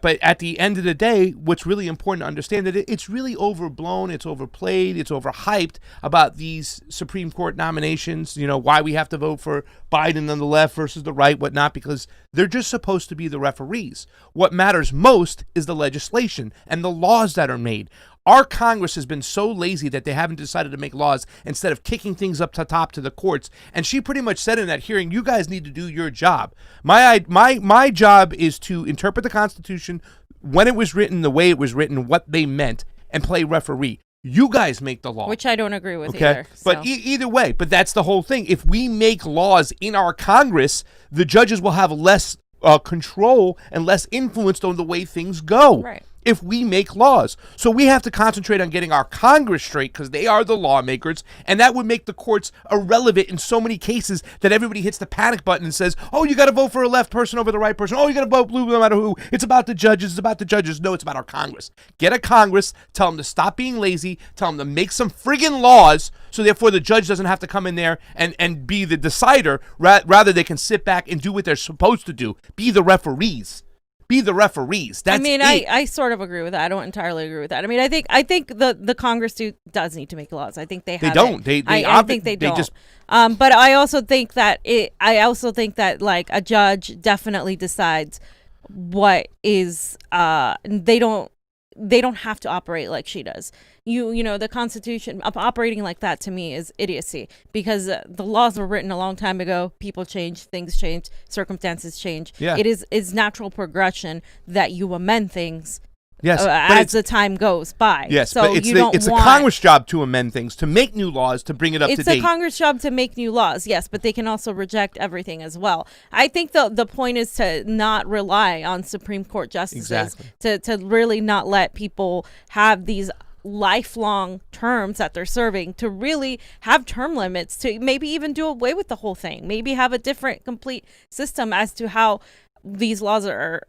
but at the end of the day, what's really important to understand that it's really overblown, it's overplayed, it's overhyped about these Supreme Court nominations. You know, why we have to vote for Biden on the left versus the right, whatnot, because they're just supposed to be the referees. What matters most is the legislation and the laws that are made. Our Congress has been so lazy that they haven't decided to make laws instead of kicking things up to top to the courts. And she pretty much said in that hearing, you guys need to do your job. My job is to interpret the Constitution when it was written, the way it was written, what they meant, and play referee. You guys make the law. Which I don't agree with either. But either way, but that's the whole thing. If we make laws in our Congress, the judges will have less control and less influence on the way things go. Right. If we make laws. So we have to concentrate on getting our Congress straight, because they are the lawmakers, and that would make the courts irrelevant in so many cases that everybody hits the panic button and says, oh, you got to vote for a left person over the right person. Oh, you got to vote blue no matter who. It's about the judges. It's about the judges. No, it's about our Congress. Get a Congress. Tell them to stop being lazy. Tell them to make some friggin' laws, so therefore the judge doesn't have to come in there and be the decider. Rather, they can sit back and do what they're supposed to do. Be the referees. Be the referees. That's I sort of agree with that. I don't entirely agree with that. I mean, I think the Congress does need to make laws. I think they have. They don't. I think they don't. But I also think that like a judge definitely decides what is. They don't have to operate like she does. You know, the Constitution operating like that to me is idiocy, because the laws were written a long time ago. People change, things change, circumstances change. Yeah. It's natural progression that you amend things. Yes, as the time goes by. Yes, so but it's a Congress job to amend things, to make new laws, to bring it up to date. It's a Congress job to make new laws, yes, but they can also reject everything as well. I think the point is to not rely on Supreme Court justices, to really not let people have these lifelong terms that they're serving, to really have term limits, to maybe even do away with the whole thing, maybe have a different complete system as to how these laws are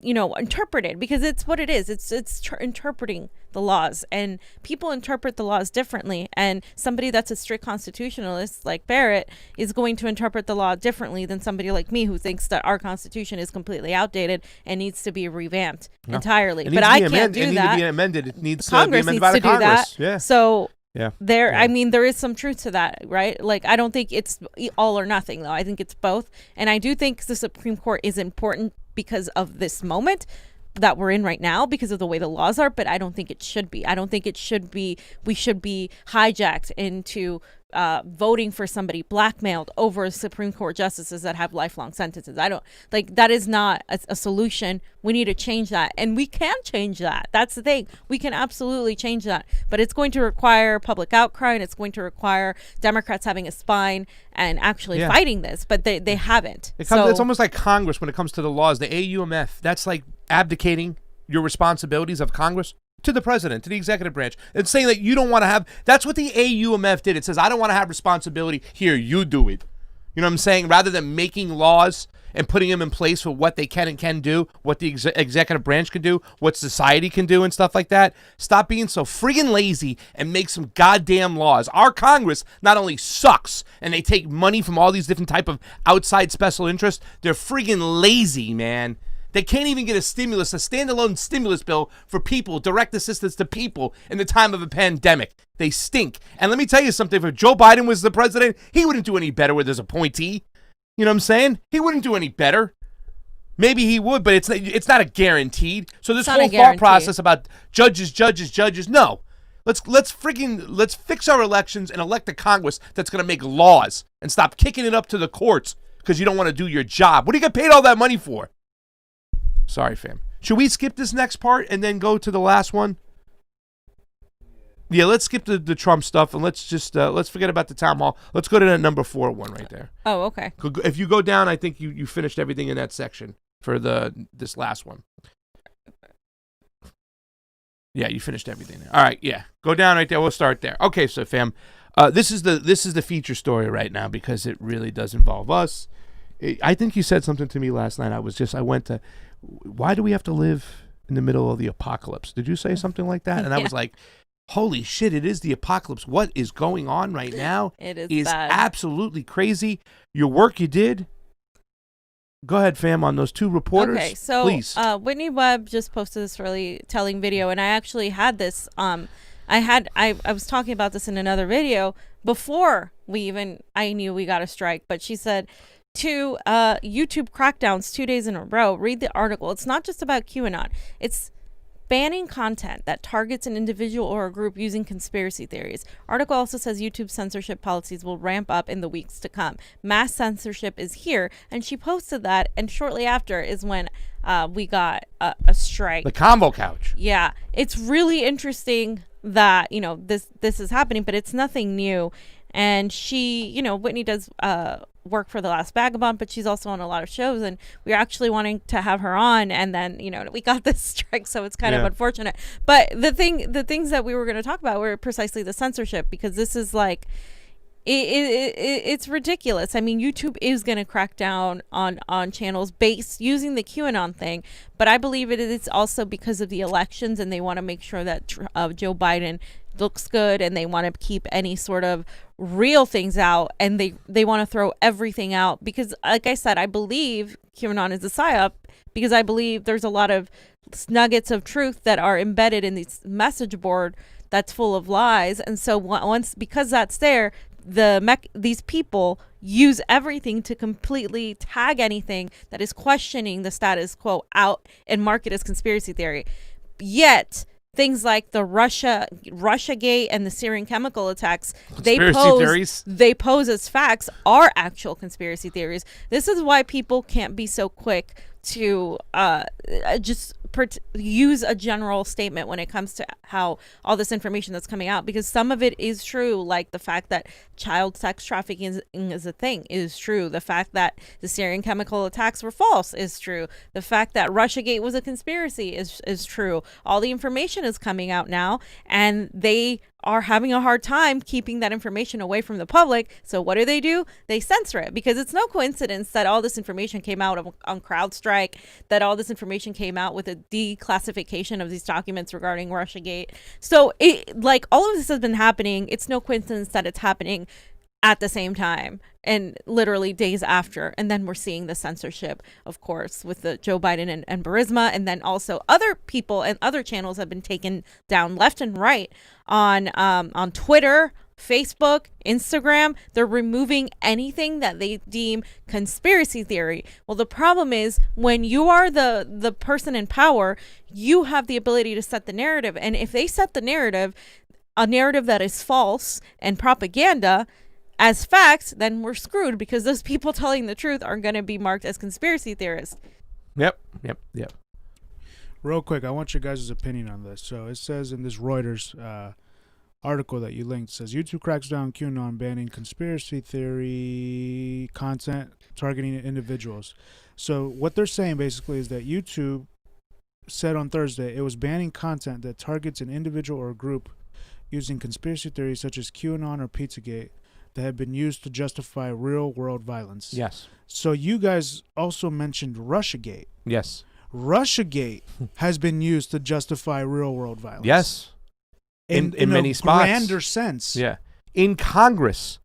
interpreted, because it's what it is. It's interpreting the laws, and people interpret the laws differently, and somebody that's a strict constitutionalist like Barrett is going to interpret the law differently than somebody like me who thinks that our Constitution is completely outdated and needs to be revamped entirely. But I can't do that. It needs to be amended. It needs Congress to be amended needs by to do that. Yeah. So yeah. I mean, there is some truth to that, right? Like, I don't think it's all or nothing, though. I think it's both. And I do think the Supreme Court is important because of this moment. that we're in right now because of the way the laws are, but I don't think it should be. I don't think it should be. We should be hijacked into voting for somebody, blackmailed over Supreme Court justices that have lifelong sentences. I don't like that is not a solution. We need to change that, and we can change that. That's the thing. We can absolutely change that, but it's going to require public outcry, and it's going to require Democrats having a spine and actually fighting this. But they haven't. It's almost like Congress when it comes to the laws. The AUMF. That's like abdicating your responsibilities of Congress to the president, to the executive branch. It's saying that you don't want to have, that's what the AUMF did. It says, I don't want to have responsibility. Here, you do it. You know what I'm saying? Rather than making laws and putting them in place for what they can and can do, what the executive branch can do, what society can do and stuff like that, stop being so friggin' lazy and make some goddamn laws. Our Congress not only sucks and they take money from all these different type of outside special interests, they're friggin' lazy, man. They can't even get a standalone stimulus bill for people, direct assistance to people in the time of a pandemic. They stink. And let me tell you something, if Joe Biden was the president, he wouldn't do any better with his appointee. You know what I'm saying? He wouldn't do any better. Maybe he would, but it's not a guaranteed. So this whole thought process about judges, no. Let's fix our elections and elect a Congress that's going to make laws and stop kicking it up to the courts because you don't want to do your job. What do you get paid all that money for? Sorry, fam. Should we skip this next part and then go to the last one? Yeah, let's skip the Trump stuff and let's just let's forget about the town hall. Let's go to that number 4 one right there. Oh, okay. If you go down, I think you finished everything in that section for this last one. Yeah, you finished everything there. All right, yeah. Go down right there. We'll start there. Okay, so fam, this is the feature story right now because it really does involve us. I think you said something to me last night. I went to, why do we have to live in the middle of the apocalypse? Did you say something like that? And I was like, holy shit, it is the apocalypse. What is going on right now? It is bad. Absolutely crazy. Your work you did. Go ahead, fam, on those 2 reporters. Okay, so please. Whitney Webb just posted this really telling video, and I actually had this. I was talking about this in another video before I knew we got a strike, but she said, 2 YouTube crackdowns 2 days in a row. Read the article. It's not just about QAnon. It's banning content that targets an individual or a group using conspiracy theories. Article also says YouTube censorship policies will ramp up in the weeks to come. Mass censorship is here, and she posted that, and shortly after is when we got a strike. The Convo Couch. Yeah, it's really interesting that this is happening, but it's nothing new. And she, Whitney does work for The Last Vagabond, but she's also on a lot of shows, and we were actually wanting to have her on, and then we got this strike, so it's kind of unfortunate. But the things that we were going to talk about were precisely the censorship, because this is like it's ridiculous. I mean, YouTube is going to crack down on channels based using the QAnon thing, but I believe it is also because of the elections, and they want to make sure that Joe Biden looks good, and they want to keep any sort of real things out, and they want to throw everything out because, like I said, I believe QAnon is a psyop, because I believe there's a lot of nuggets of truth that are embedded in this message board that's full of lies. And so because that's there, these people use everything to completely tag anything that is questioning the status quo out and market as conspiracy theory. Yet things like the Russiagate and the Syrian chemical attacks, they pose as facts, are actual conspiracy theories. This is why people can't be so quick to use a general statement when it comes to how all this information that's coming out, because some of it is true, like the fact that child sex trafficking is a thing is true. The fact that the Syrian chemical attacks were false is true. The fact that Russiagate was a conspiracy is true. All the information is coming out now, and they are having a hard time keeping that information away from the public. So what do? They censor it, because it's no coincidence that all this information came out on CrowdStrike, that all this information came out with a declassification of these documents regarding Russiagate. So all of this has been happening. It's no coincidence that it's happening at the same time and literally days after. And then we're seeing the censorship, of course, with the Joe Biden and Burisma. And then also other people and other channels have been taken down left and right on Twitter, Facebook, Instagram, they're removing anything that they deem conspiracy theory. Well, the problem is when you are the person in power, you have the ability to set the narrative. And if they set the narrative, a narrative that is false and propaganda as facts, then we're screwed because those people telling the truth are going to be marked as conspiracy theorists. Yep. Real quick, I want your guys' opinion on this. So it says in this Reuters article that you linked, says YouTube cracks down QAnon, banning conspiracy theory content targeting individuals. So what they're saying basically is that YouTube said on Thursday it was banning content that targets an individual or group using conspiracy theories such as QAnon or Pizzagate that have been used to justify real-world violence. Yes. So you guys also mentioned Russiagate. Yes. Russiagate has been used to justify real-world violence. Yes. In many a spots. grander sense. Yeah. In Congress,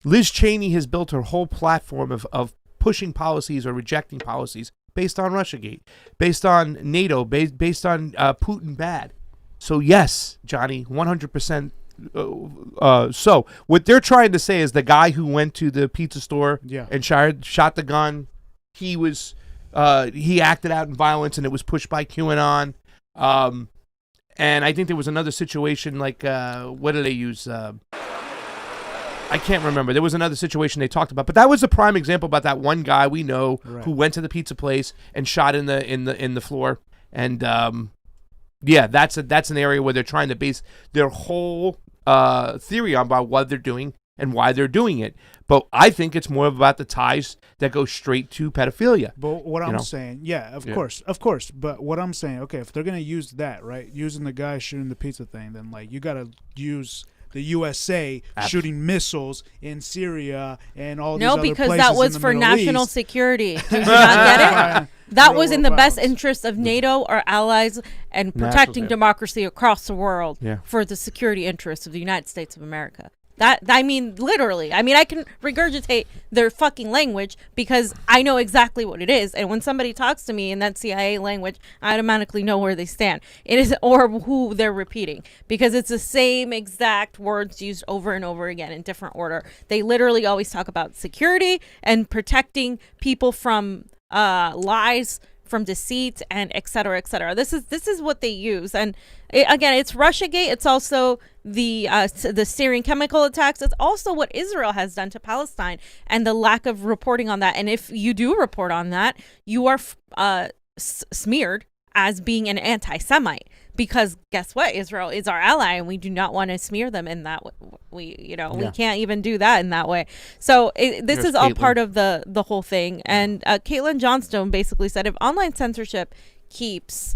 Liz Cheney has built her whole platform of pushing policies or rejecting policies based on Russiagate, based on NATO, based on Putin bad. So yes, Johnny, 100%. So what they're trying to say is the guy who went to the pizza store and shot the gun, he acted out in violence and it was pushed by QAnon. And I think there was another situation like what did they use? I can't remember. There was another situation they talked about, but that was a prime example about that one guy we know who went to the pizza place and shot in the floor. And yeah, that's an area where they're trying to base their whole theory on about what they're doing and why they're doing it. But I think it's more about the ties that go straight to pedophilia. But what I'm saying, of course. But what I'm saying, okay, if they're gonna use that, right, using the guy shooting the pizza thing, then like you gotta use the USA shooting missiles in Syria and all these other places. No, because that was for national security. Did you not get it? That was in the best interest of NATO or allies and protecting democracy across the world for the security interests of the United States of America. I mean, literally. I mean, I can regurgitate their fucking language because I know exactly what it is. And when somebody talks to me in that CIA language, I automatically know where they stand. It is, or who they're repeating, because it's the same exact words used over and over again in different order. They literally always talk about security and protecting people from lies, from deceit, and et cetera, et cetera. This is what they use. And again, it's Russiagate. It's also the Syrian chemical attacks. It's also what Israel has done to Palestine and the lack of reporting on that. And if you do report on that, you are smeared as being an anti-Semite. Because guess what? Israel is our ally, and we do not want to smear them in that way. We can't even do that in that way. So this is all part of the whole thing. And Caitlin Johnstone basically said, if online censorship keeps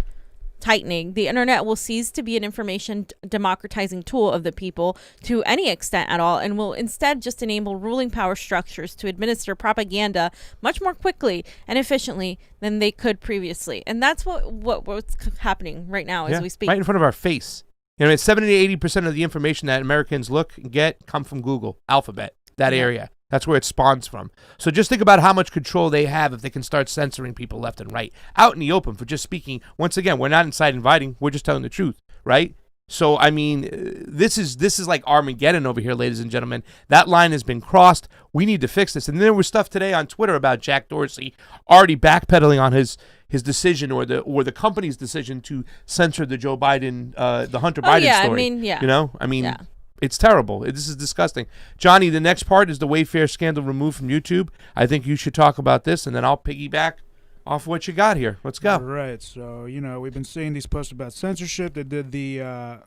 tightening, the internet will cease to be an information democratizing tool of the people to any extent at all, and will instead just enable ruling power structures to administer propaganda much more quickly and efficiently than they could previously. And that's what's happening right now as we speak. Right in front of our face. You know, it's 70 to 80% of the information that Americans look and get come from Google, Alphabet, that area. That's where it spawns from. So just think about how much control they have if they can start censoring people left and right. Out in the open for just speaking. Once again, we're not inside inviting. We're just telling the truth, right? So, I mean, this is like Armageddon over here, ladies and gentlemen. That line has been crossed. We need to fix this. And there was stuff today on Twitter about Jack Dorsey already backpedaling on his decision or the company's decision to censor the Joe Biden, the Hunter Biden story. I mean, it's terrible. This is disgusting. Johnny, the next part is the Wayfair scandal removed from YouTube. I think you should talk about this, and then I'll piggyback off what you got here. Let's go. All right. So, we've been seeing these posts about censorship. They did the Hunter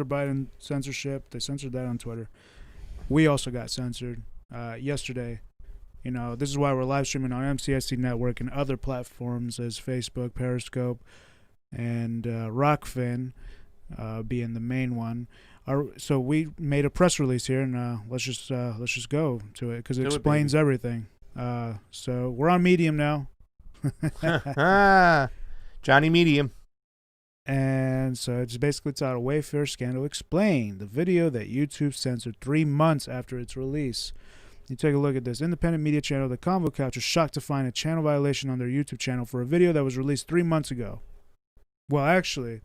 Biden censorship. They censored that on Twitter. We also got censored yesterday. This is why we're live streaming on MCSC Network and other platforms as Facebook, Periscope, and Rockfin being the main one. So we made a press release here, and let's just go to it because it explains everything. So we're on Medium now. Johnny Medium. And so it's basically titled Wayfair Scandal Explained, the video that YouTube censored 3 months after its release. You take a look at this. Independent media channel, The Convo Couch, was shocked to find a channel violation on their YouTube channel for a video that was released 3 months ago. Well, actually,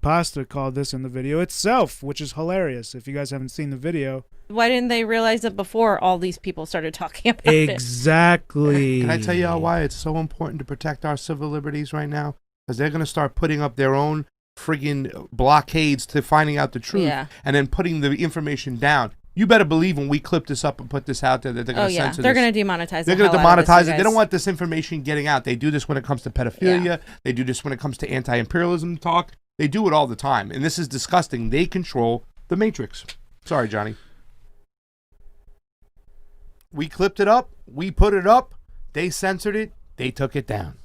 Pasta called this in the video itself, which is hilarious. If you guys haven't seen the video. Why didn't they realize it before all these people started talking about it? Exactly. Can I tell y'all why it's so important to protect our civil liberties right now? Because they're going to start putting up their own friggin' blockades to finding out the truth and then putting the information down. You better believe when we clip this up and put this out there that they're going to censor this. They're going to demonetize it. They're going to demonetize it. They don't want this information getting out. They do this when it comes to pedophilia. Yeah. They do this when it comes to anti-imperialism talk. They do it all the time. And this is disgusting. They control the matrix. Sorry, Johnny. We clipped it up. We put it up. They censored it. They took it down.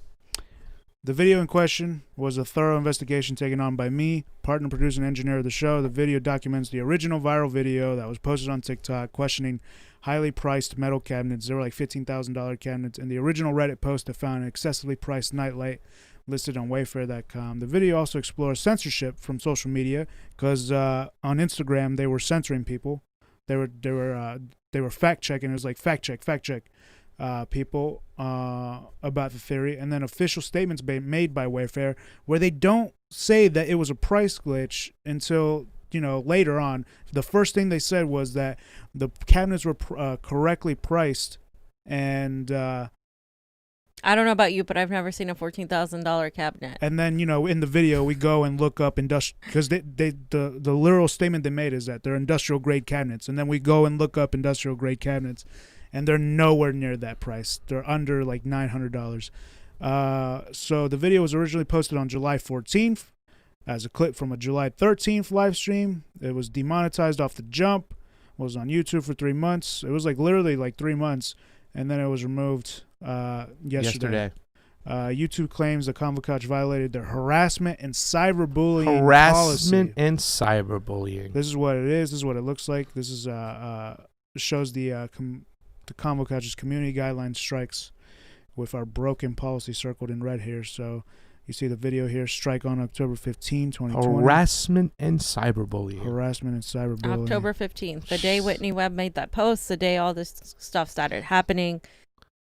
The video in question was a thorough investigation taken on by me, partner, producer, and engineer of the show. The video documents the original viral video that was posted on TikTok questioning highly priced metal cabinets. They were like $15,000 cabinets. And the original Reddit post that found an excessively priced nightlight listed on Wayfair.com. The video also explores censorship from social media because on Instagram they were censoring people. They were fact checking. It was like fact check. People about the theory, and then official statements made by Wayfair where they don't say that it was a price glitch until later on. The first thing they said was that the cabinets were correctly priced, and I don't know about you, but I've never seen a $14,000 cabinet. And then in the video we go and look up because the literal statement they made is that they're industrial grade cabinets, and then we go and look up industrial grade cabinets. And they're nowhere near that price. They're under like $900. So the video was originally posted on July 14th as a clip from a July 13th live stream. It was demonetized off the jump. Was on YouTube for 3 months. It was like literally like 3 months. And then it was removed yesterday. YouTube claims the Convo Couch violated their harassment and cyberbullying policy. And cyberbullying. This is what it is. This is what it looks like. This is shows the Convo Couch's community guideline strikes with our broken policy circled in red here. So you see the video here, strike on October 15, 2020. Harassment and cyberbullying. Harassment and cyberbullying. October 15th, the day Whitney Webb made that post, the day all this stuff started happening.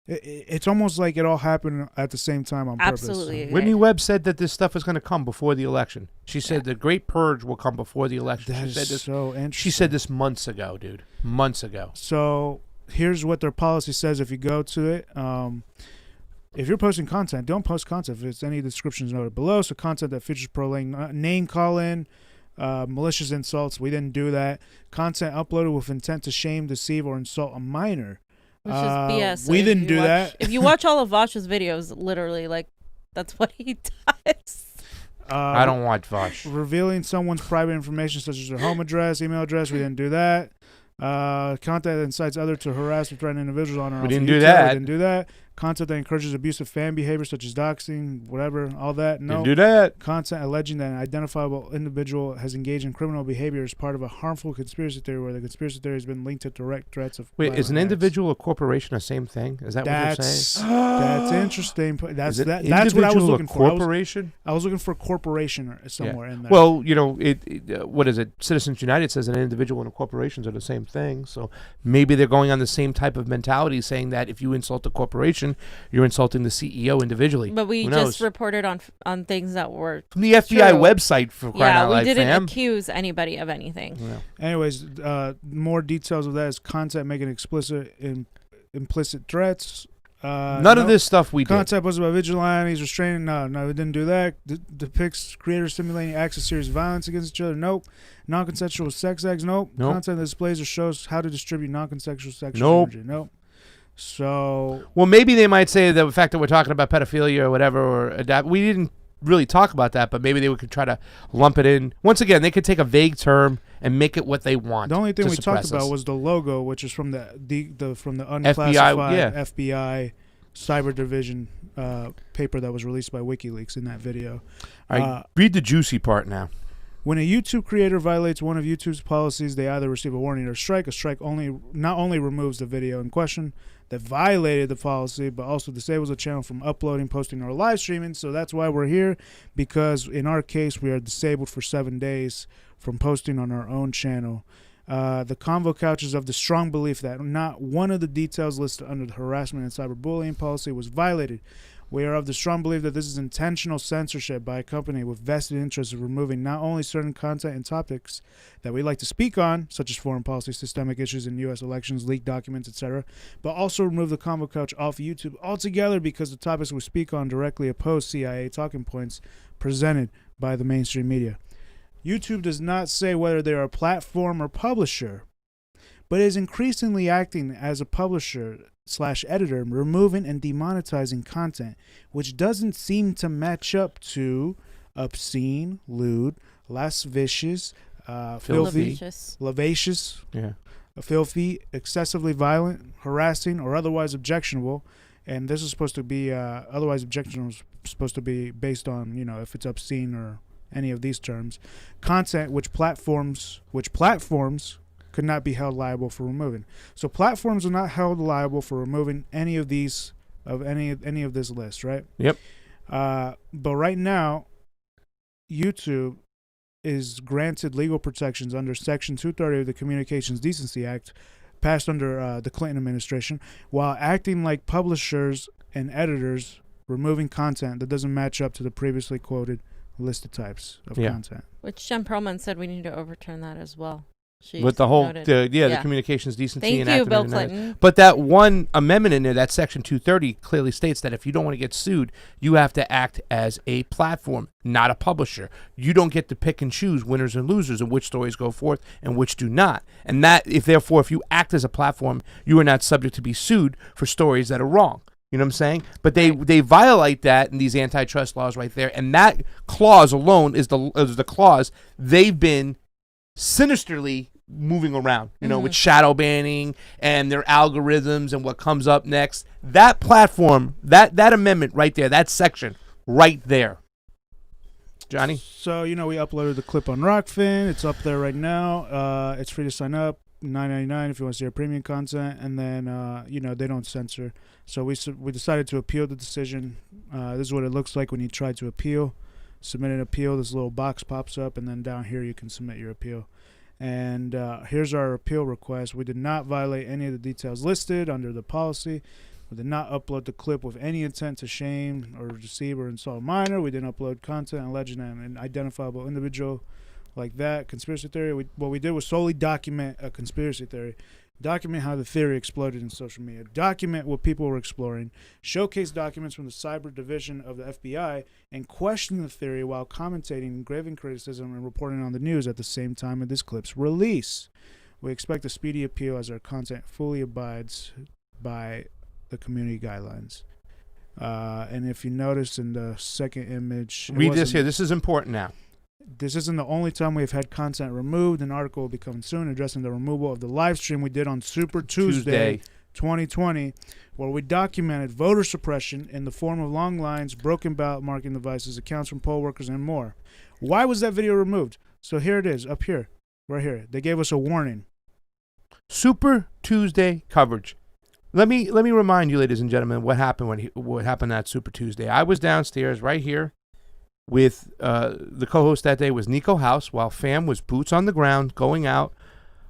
It's almost like it all happened at the same time on purpose. Absolutely. Whitney Webb said that this stuff is going to come before the election. She said the great purge will come before the election. That is so interesting. She said this months ago, dude. Months ago. So here's what their policy says if you go to it. If you're posting content, don't post content if it's any descriptions noted below. So content that features prolonged name calling, malicious insults. We didn't do that. Content uploaded with intent to shame, deceive, or insult a minor. Which is BS. We didn't do that. If you watch all of Vosh's videos, literally, like, that's what he does. I don't watch Vosh. Revealing someone's private information such as their home address, email address. We didn't do that. Content that incites others to harass or threaten individuals on or off We didn't YouTube. do that. We didn't do that. Content that encourages abusive fan behavior such as doxing, whatever, all that. No. Didn't do that. Content alleging that an identifiable individual has engaged in criminal behavior as part of a harmful conspiracy theory where the conspiracy theory has been linked to direct threats of Wait, is an violent acts. individual or corporation the same thing? Is that what you're saying? That's interesting. That's Is it that's what I was individual or looking for. Corporation? I was looking for corporation or somewhere in there. Well, what is it? Citizens United says an individual and a corporation are the same thing. So maybe they're going on the same type of mentality, saying that if you insult a corporation, you're insulting the CEO individually. But we Who just knows? reported on things that were From the FBI true. website for crying out we loud, didn't fam. accuse anybody of anything. Yeah. Anyways, more details of that is content making explicit implicit threats. None of this stuff we did. Content posted by vigilantes restraining. No, we didn't do that. Depicts creators simulating acts of serious violence against each other. Nope. Non-consensual sex acts. Nope. Content that displays or shows how to distribute non-consensual sexual energy. Nope. So, well, maybe they might say that the fact that we're talking about pedophilia or whatever, or adapt. We didn't really talk about that, but maybe they could try to lump it in. Once again, they could take a vague term and make it what they want. The only thing we talked about was the logo, which is from the unclassified FBI cyber division paper that was released by WikiLeaks in that video. Read the juicy part now. When a YouTube creator violates one of YouTube's policies, they either receive a warning or a strike. A strike not only removes the video in question that violated the policy, but also disables the channel from uploading, posting, or live streaming. So that's why we're here, because in our case, we are disabled for 7 days from posting on our own channel. The Convo Couch is of the strong belief that not one of the details listed under the harassment and cyberbullying policy was violated. We are of the strong belief that this is intentional censorship by a company with vested interest of removing not only certain content and topics that we like to speak on, such as foreign policy, systemic issues in U.S. elections, leaked documents, etc., but also remove the Convo Couch off YouTube altogether because the topics we speak on directly oppose CIA talking points presented by the mainstream media. YouTube does not say whether they are a platform or publisher, but is increasingly acting as a publisher/editor, removing and demonetizing content which doesn't seem to match up to obscene, lewd, lascivious, filthy, lavacious, filthy, excessively violent, harassing, or otherwise objectionable. And this is supposed to be otherwise objectionable is supposed to be based on, if it's obscene or any of these terms, content which platforms could not be held liable for removing. So platforms are not held liable for removing any of these any of this list, right? Yep. But right now, YouTube is granted legal protections under Section 230 of the Communications Decency Act, passed under the Clinton administration, while acting like publishers and editors, removing content that doesn't match up to the previously quoted list of types of content. Which Jen Perlman said we need to overturn that as well. With the whole, the Communications Decency Thank you, Bill Clinton. But that one amendment in there, that Section 230, clearly states that if you don't want to get sued, you have to act as a platform, not a publisher. You don't get to pick and choose winners and losers and which stories go forth and which do not. And that, if you act as a platform, you are not subject to be sued for stories that are wrong. You know what I'm saying? But they violate that in these antitrust laws right there, and that clause alone is the clause they've been sinisterly moving around, with shadow banning and their algorithms and what comes up next. That platform, that amendment right there, that section right there. Johnny? So, we uploaded the clip on Rockfin. It's up there right now. It's free to sign up. $9.99 if you want to see our premium content, and then they don't censor. So we decided to appeal the decision. This is what it looks like when you try to appeal. Submit an appeal. This little box pops up, and then down here you can submit your appeal. And here's our appeal request. We did not violate any of the details listed under the policy. We did not upload the clip with any intent to shame or deceive or insult a minor. We didn't upload content alleging an identifiable individual like that. Conspiracy theory, what we did was solely document a conspiracy theory, document how the theory exploded in social media, document what people were exploring, showcase documents from the cyber division of the FBI, and question the theory while commentating, giving criticism, and reporting on the news at the same time of this clip's release. We expect a speedy appeal as our content fully abides by the community guidelines. And if you notice in the second image, read this here. This is important now. This isn't the only time we've had content removed. An article will be coming soon addressing the removal of the live stream we did on Super Tuesday 2020, where we documented voter suppression in the form of long lines, broken ballot marking devices, accounts from poll workers, and more. Why was that video removed? So here it is, up here, right here. They gave us a warning. Super Tuesday coverage. Let me remind you, ladies and gentlemen, what happened that Super Tuesday. I was downstairs right here with the co-host that day was Niko House, while Fam was boots on the ground, going out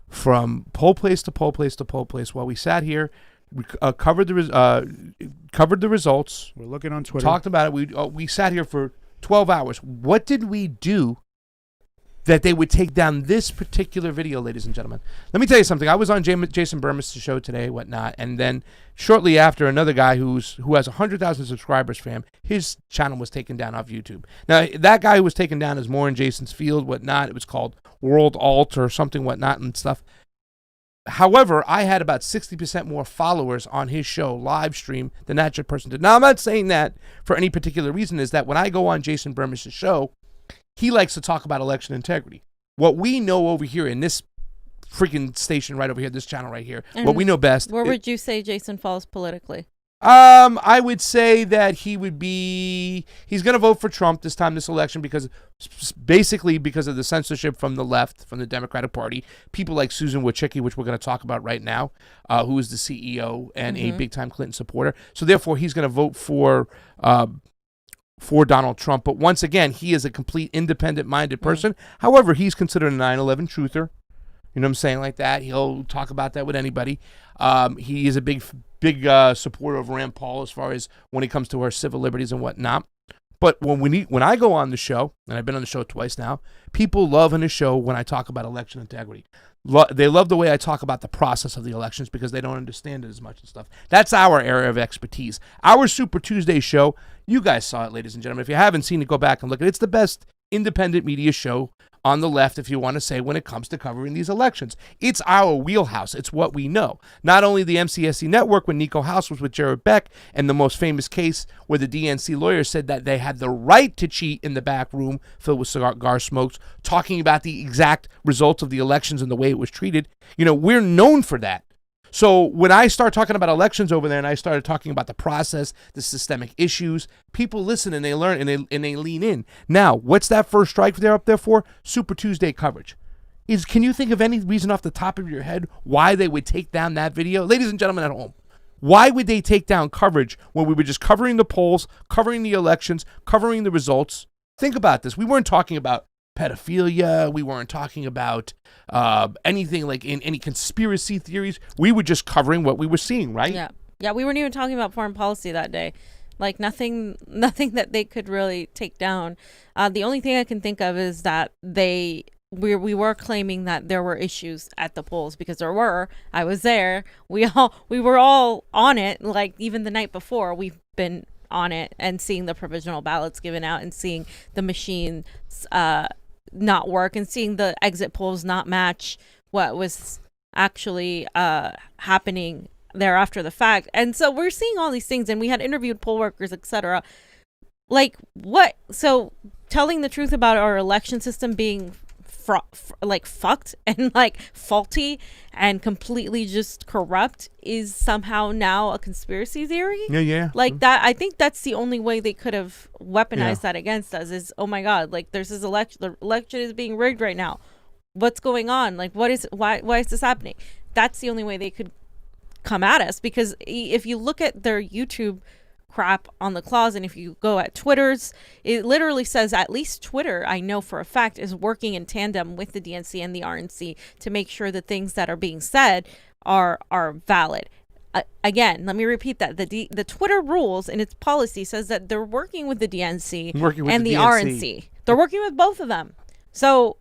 from poll place to poll place to poll place. While we sat here, we covered the results. We're looking on Twitter. Talked about it. We sat here for 12 hours. What did we do that they would take down this particular video, ladies and gentlemen? Let me tell you something. I was on Jason Burmis' show today, whatnot, and then shortly after, another guy who has 100,000 subscribers, Fam, his channel was taken down off YouTube. Now, that guy who was taken down is more in Jason's field, whatnot. It was called World Alt or something, whatnot, and stuff. However, I had about 60% more followers on his show, live stream, than that person did. Now, I'm not saying that for any particular reason. Is that when I go on Jason Burmis' show, he likes to talk about election integrity. What we know over here in this freaking station right over here, this channel right here, And what we know best. Where would you say Jason falls politically? I would say that he's going to vote for Trump this time, this election, basically because of the censorship from the left, from the Democratic Party. People like Susan Wojcicki, which we're going to talk about right now, who is the CEO and a big-time Clinton supporter. So therefore, he's going to vote for Donald Trump. But once again, he is a complete independent-minded person. However, he's considered a 9/11 truther. You know what I'm saying? Like that. He'll talk about that with anybody. He is a big supporter of Rand Paul as far as when it comes to our civil liberties and whatnot. But when I go on the show, and I've been on the show twice now, people love on the show when I talk about election integrity. They love the way I talk about the process of the elections because they don't understand it as much and stuff. That's our area of expertise. Our Super Tuesday show, you guys saw it, ladies and gentlemen. If you haven't seen it, go back and look at it. It's the best independent media show on the left, if you want to say, when it comes to covering these elections. It's our wheelhouse. It's what we know. Not only the MCSC network, when Niko House was with Jared Beck, and the most famous case where the DNC lawyer said that they had the right to cheat in the back room filled with cigar smokes, talking about the exact results of the elections and the way it was treated. You know, we're known for that. So when I start talking about elections over there and I started talking about the process, the systemic issues, people listen and they learn and they lean in. Now, what's that first strike they're up there for? Super Tuesday coverage. Can you think of any reason off the top of your head why they would take down that video? Ladies and gentlemen at home, why would they take down coverage when we were just covering the polls, covering the elections, covering the results? Think about this. We weren't talking about pedophilia. We weren't talking about anything like in any conspiracy theories. We were just covering what we were seeing, right? Yeah. We weren't even talking about foreign policy that day. Like nothing that they could really take down. The only thing I can think of is that we were claiming that there were issues at the polls, because there were. I was there. We were all on it. Like even the night before, we've been on it and seeing the provisional ballots given out and seeing the machines not work and seeing the exit polls not match what was actually happening there after the fact. And so we're seeing all these things, and we had interviewed poll workers, etc. Like what? So telling the truth about our election system being fucked and like faulty and completely just corrupt is somehow now a conspiracy theory. Yeah. Like that. I think that's the only way they could have weaponized that against us is, oh my God, like there's this election, the election is being rigged right now. What's going on? Like why is this happening? That's the only way they could come at us, because if you look at their YouTube crap on the clause, and if you go at Twitter's, it literally says, at least Twitter, I know for a fact, is working in tandem with the DNC and the RNC to make sure the things that are being said are valid. Again, let me repeat that the Twitter rules and its policy says that they're working with the DNC and the RNC. They're working with both of them. So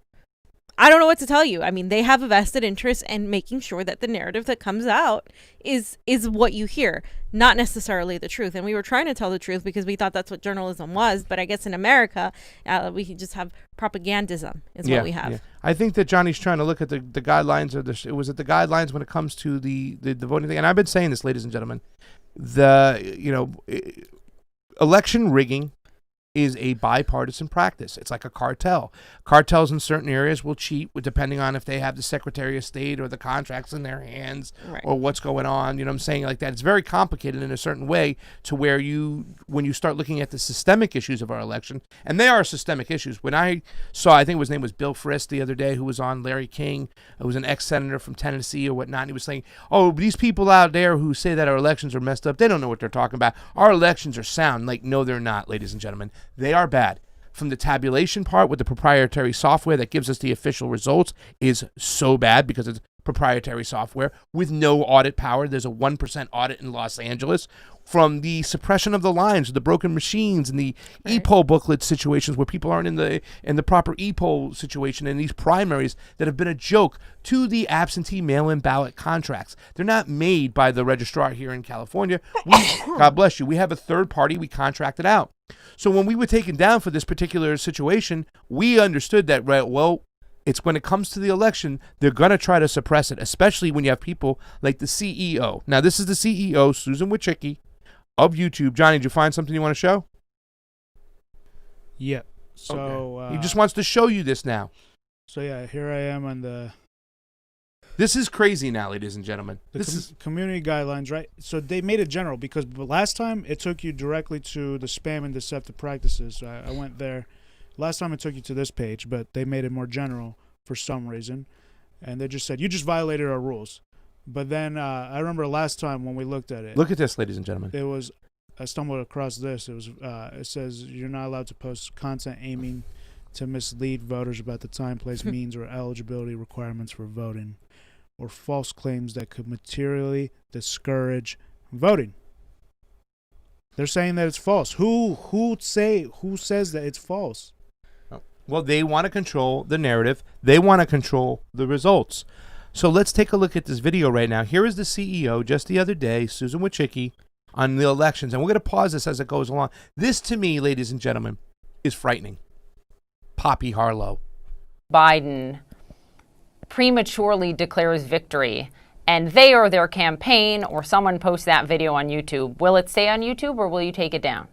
I don't know what to tell you. I mean, they have a vested interest in making sure that the narrative that comes out is what you hear, not necessarily the truth. And we were trying to tell the truth because we thought that's what journalism was. But I guess in America, we can just have propagandism is what we have. Yeah. I think that Johnny's trying to look at the guidelines, or the guidelines when it comes to the voting thing. And I've been saying this, ladies and gentlemen, election rigging is a bipartisan practice. It's like a cartel. Cartels in certain areas will cheat depending on if they have the Secretary of State or the contracts in their hands, right, or what's going on. You know what I'm saying? Like that. It's very complicated in a certain way to where when you start looking at the systemic issues of our election, and they are systemic issues. When I think his name was Bill Frist the other day, who was on Larry King, who was an ex-senator from Tennessee or whatnot, and he was saying, oh, these people out there who say that our elections are messed up, they don't know what they're talking about. Our elections are sound. Like, no, they're not, ladies and gentlemen. They are bad. From the tabulation part with the proprietary software that gives us the official results is so bad because it's proprietary software with no audit power. There's a 1% audit in Los Angeles. From the suppression of the lines, the broken machines, and the e-poll booklet situations where people aren't in the proper e-poll situation, and these primaries that have been a joke, to the absentee mail-in ballot contracts. They're not made by the registrar here in California. God bless you. We have a third party we contracted out. So when we were taken down for this particular situation, we understood that, right, well, it's when it comes to the election, they're going to try to suppress it, especially when you have people like the CEO. Now, this is the CEO, Susan Wojcicki, of YouTube. Johnny, did you find something you want to show? Yeah. So okay. He just wants to show you this now. So yeah, here I am on the. This is crazy now, ladies and gentlemen. This is community guidelines, right? So they made it general because last time it took you directly to the spam and deceptive practices. So I went there. Last time it took you to this page, but they made it more general for some reason. And they just said, you just violated our rules. But then I remember last time when we looked at it. Look at this, ladies and gentlemen. I stumbled across this. It says you're not allowed to post content aiming to mislead voters about the time, place, means, or eligibility requirements for voting, or false claims that could materially discourage voting. They're saying that it's false. Who says that it's false? Well, they want to control the narrative. They want to control the results. So let's take a look at this video right now. Here is the CEO just the other day, Susan Wojcicki, on the elections. And we're going to pause this as it goes along. This, to me, ladies and gentlemen, is frightening. Poppy Harlow. Biden prematurely declares victory, and they or their campaign or someone posts that video on YouTube. Will it stay on YouTube, or will you take it down?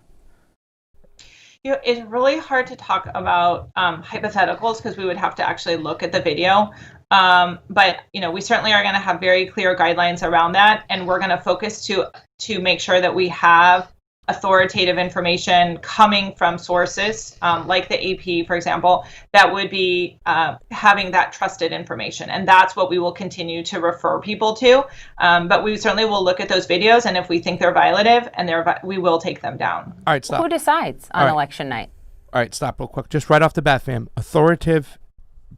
You know, it's really hard to talk about hypotheticals because we would have to actually look at the video. But you know, we certainly are going to have very clear guidelines around that, and we're going to focus to make sure that we have authoritative information coming from sources like the AP, for example, that would be having that trusted information. And that's what we will continue to refer people to. But we certainly will look at those videos, and if we think they're violative, and we will take them down. All right, stop. Who decides on election night? All right, stop real quick. Just right off the bat, fam. Authoritative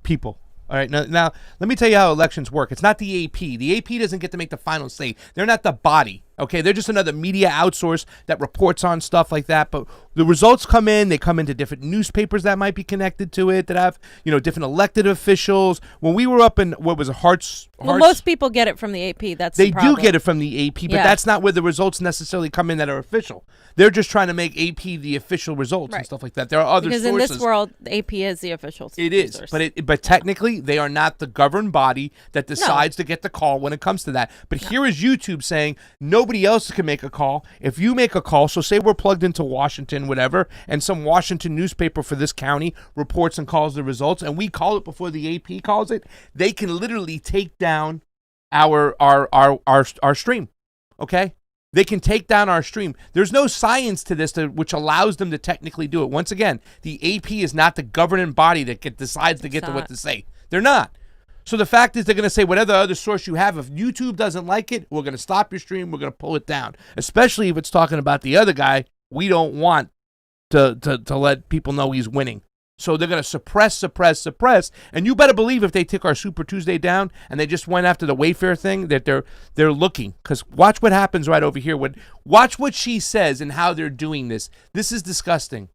people. All right, now let me tell you how elections work. It's not the AP. The AP doesn't get to make the final say. They're not the body, okay? They're just another media outsource that reports on stuff like that. But the results come in. They come into different newspapers that might be connected to it, that have, different elected officials. When we were up in, what was it, Hearts? Well, most people get it from the AP. That's They the problem. do get it from the AP, but that's not where the results necessarily come in that are official. They're just trying to make AP the official results and stuff like that. There are other because sources. In this world, AP is the official It is, source. but technically they are not the governed body that decides to get the call when it comes to that. But here is YouTube saying nobody else can make a call. If you make a call, so say we're plugged into Washington, whatever, and some Washington newspaper for this county reports and calls the results, and we call it before the AP calls it, they can literally take down our stream. Okay? They can take down our stream. There's no science to this which allows them to technically do it. Once again, the AP is not the governing body that decides to get to what to say. They're not. So the fact is they're going to say whatever other source you have, if YouTube doesn't like it, we're going to stop your stream, we're going to pull it down. Especially if it's talking about the other guy, we don't want to let people know he's winning. So they're going to suppress, and you better believe if they took our Super Tuesday down and they just went after the Wayfair thing, that they're looking. Because watch what happens right over here. Watch what she says and how they're doing this. This is disgusting.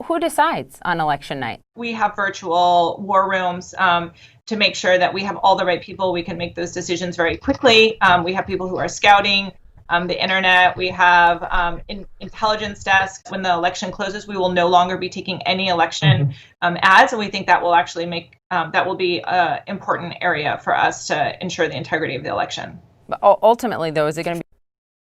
Who decides on election night? We have virtual war rooms to make sure that we have all the right people. We can make those decisions very quickly. We have people who are scouting the internet. We have intelligence desks. When the election closes, we will no longer be taking any election ads, and we think that will actually make that will be an important area for us to ensure the integrity of the election. But ultimately, though, is it going to be?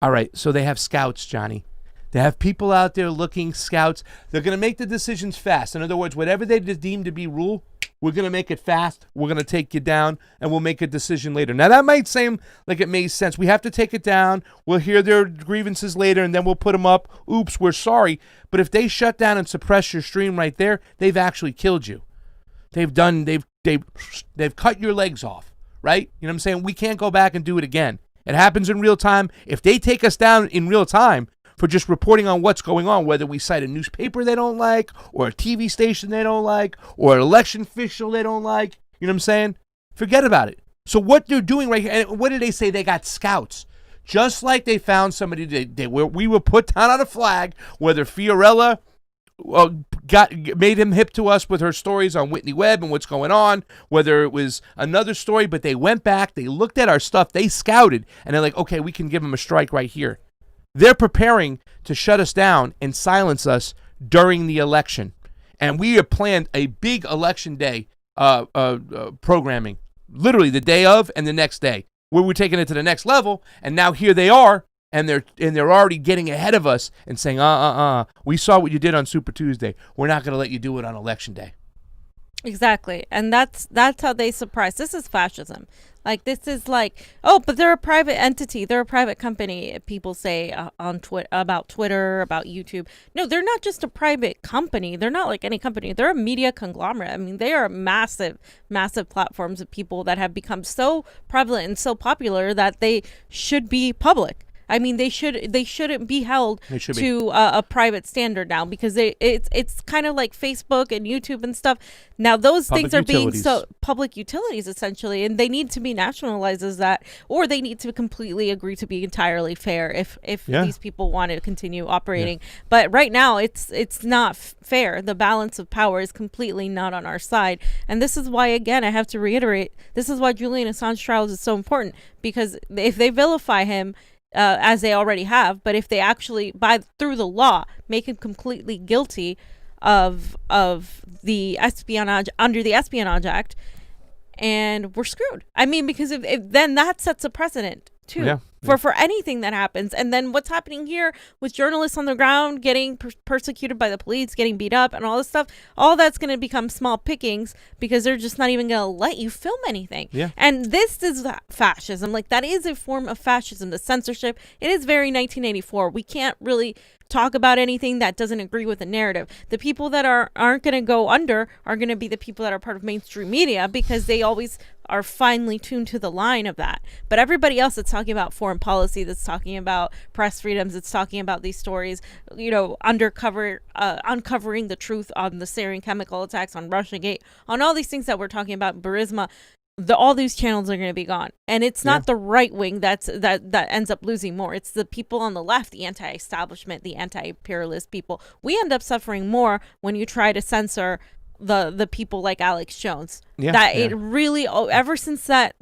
All right, so they have scouts, Johnny. They have people out there looking, scouts. They're going to make the decisions fast. In other words, whatever they deem to be rule, we're going to make it fast. We're going to take you down, and we'll make a decision later. Now, that might seem like it makes sense. We have to take it down. We'll hear their grievances later, and then we'll put them up. Oops, we're sorry. But if they shut down and suppress your stream right there, they've actually killed you. They've cut your legs off, right? You know what I'm saying? We can't go back and do it again. It happens in real time. If they take us down in real time for just reporting on what's going on, whether we cite a newspaper they don't like, or a TV station they don't like, or an election official they don't like, you know what I'm saying? Forget about it. So what they're doing right here, and what did they say? They got scouts. Just like they found somebody, we were put down on a flag, whether Fiorella made him hip to us with her stories on Whitney Webb and what's going on, whether it was another story, but they went back, they looked at our stuff, they scouted, and they're like, okay, we can give them a strike right here. They're preparing to shut us down and silence us during the election. And we have planned a big election day programming, literally the day of and the next day, where we're taking it to the next level. And now here they are, and they're already getting ahead of us and saying, we saw what you did on Super Tuesday. We're not going to let you do it on Election Day. Exactly. And that's how they surprise. This is fascism. Like, this is like, oh, but they're a private entity. They're a private company. People say on about Twitter, about YouTube. No, they're not just a private company. They're not like any company. They're a media conglomerate. I mean, they are massive, massive platforms of people that have become so prevalent and so popular that they should be public. I mean, they shouldn't be held They should be. to a private standard now, because it's kind of like Facebook and YouTube and stuff. Now those Public things are being utilities. public utilities essentially, and they need to be nationalized as that, or they need to completely agree to be entirely fair if Yeah. these people want to continue operating. But right now it's not fair. The balance of power is completely not on our side, and this is why, again, I have to reiterate, this is why Julian Assange trials is so important, because if they vilify him, as they already have, but if they actually, through the law, make him completely guilty of the espionage under the Espionage Act, and we're screwed. I mean, because if then that sets a precedent too. Yeah. For anything that happens. And then what's happening here with journalists on the ground getting persecuted by the police, getting beat up and all this stuff, all that's going to become small pickings, because they're just not even going to let you film anything. Yeah. And this is fascism. Like, that is a form of fascism, the censorship. It is very 1984. We can't really talk about anything that doesn't agree with the narrative. The people that aren't going to go under are going to be the people that are part of mainstream media, because they always are finely tuned to the line of that. But everybody else that's talking about foreign policy, that's talking about press freedoms, that's talking about these stories, uncovering the truth on the sarin chemical attacks, on Russiagate, on all these things that we're talking about, Burisma, all these channels are going to be gone. And it's not the right wing that ends up losing more. It's the people on the left, the anti-establishment, the anti-imperialist people. We end up suffering more when you try to censor the people like Alex Jones. It really, ever since that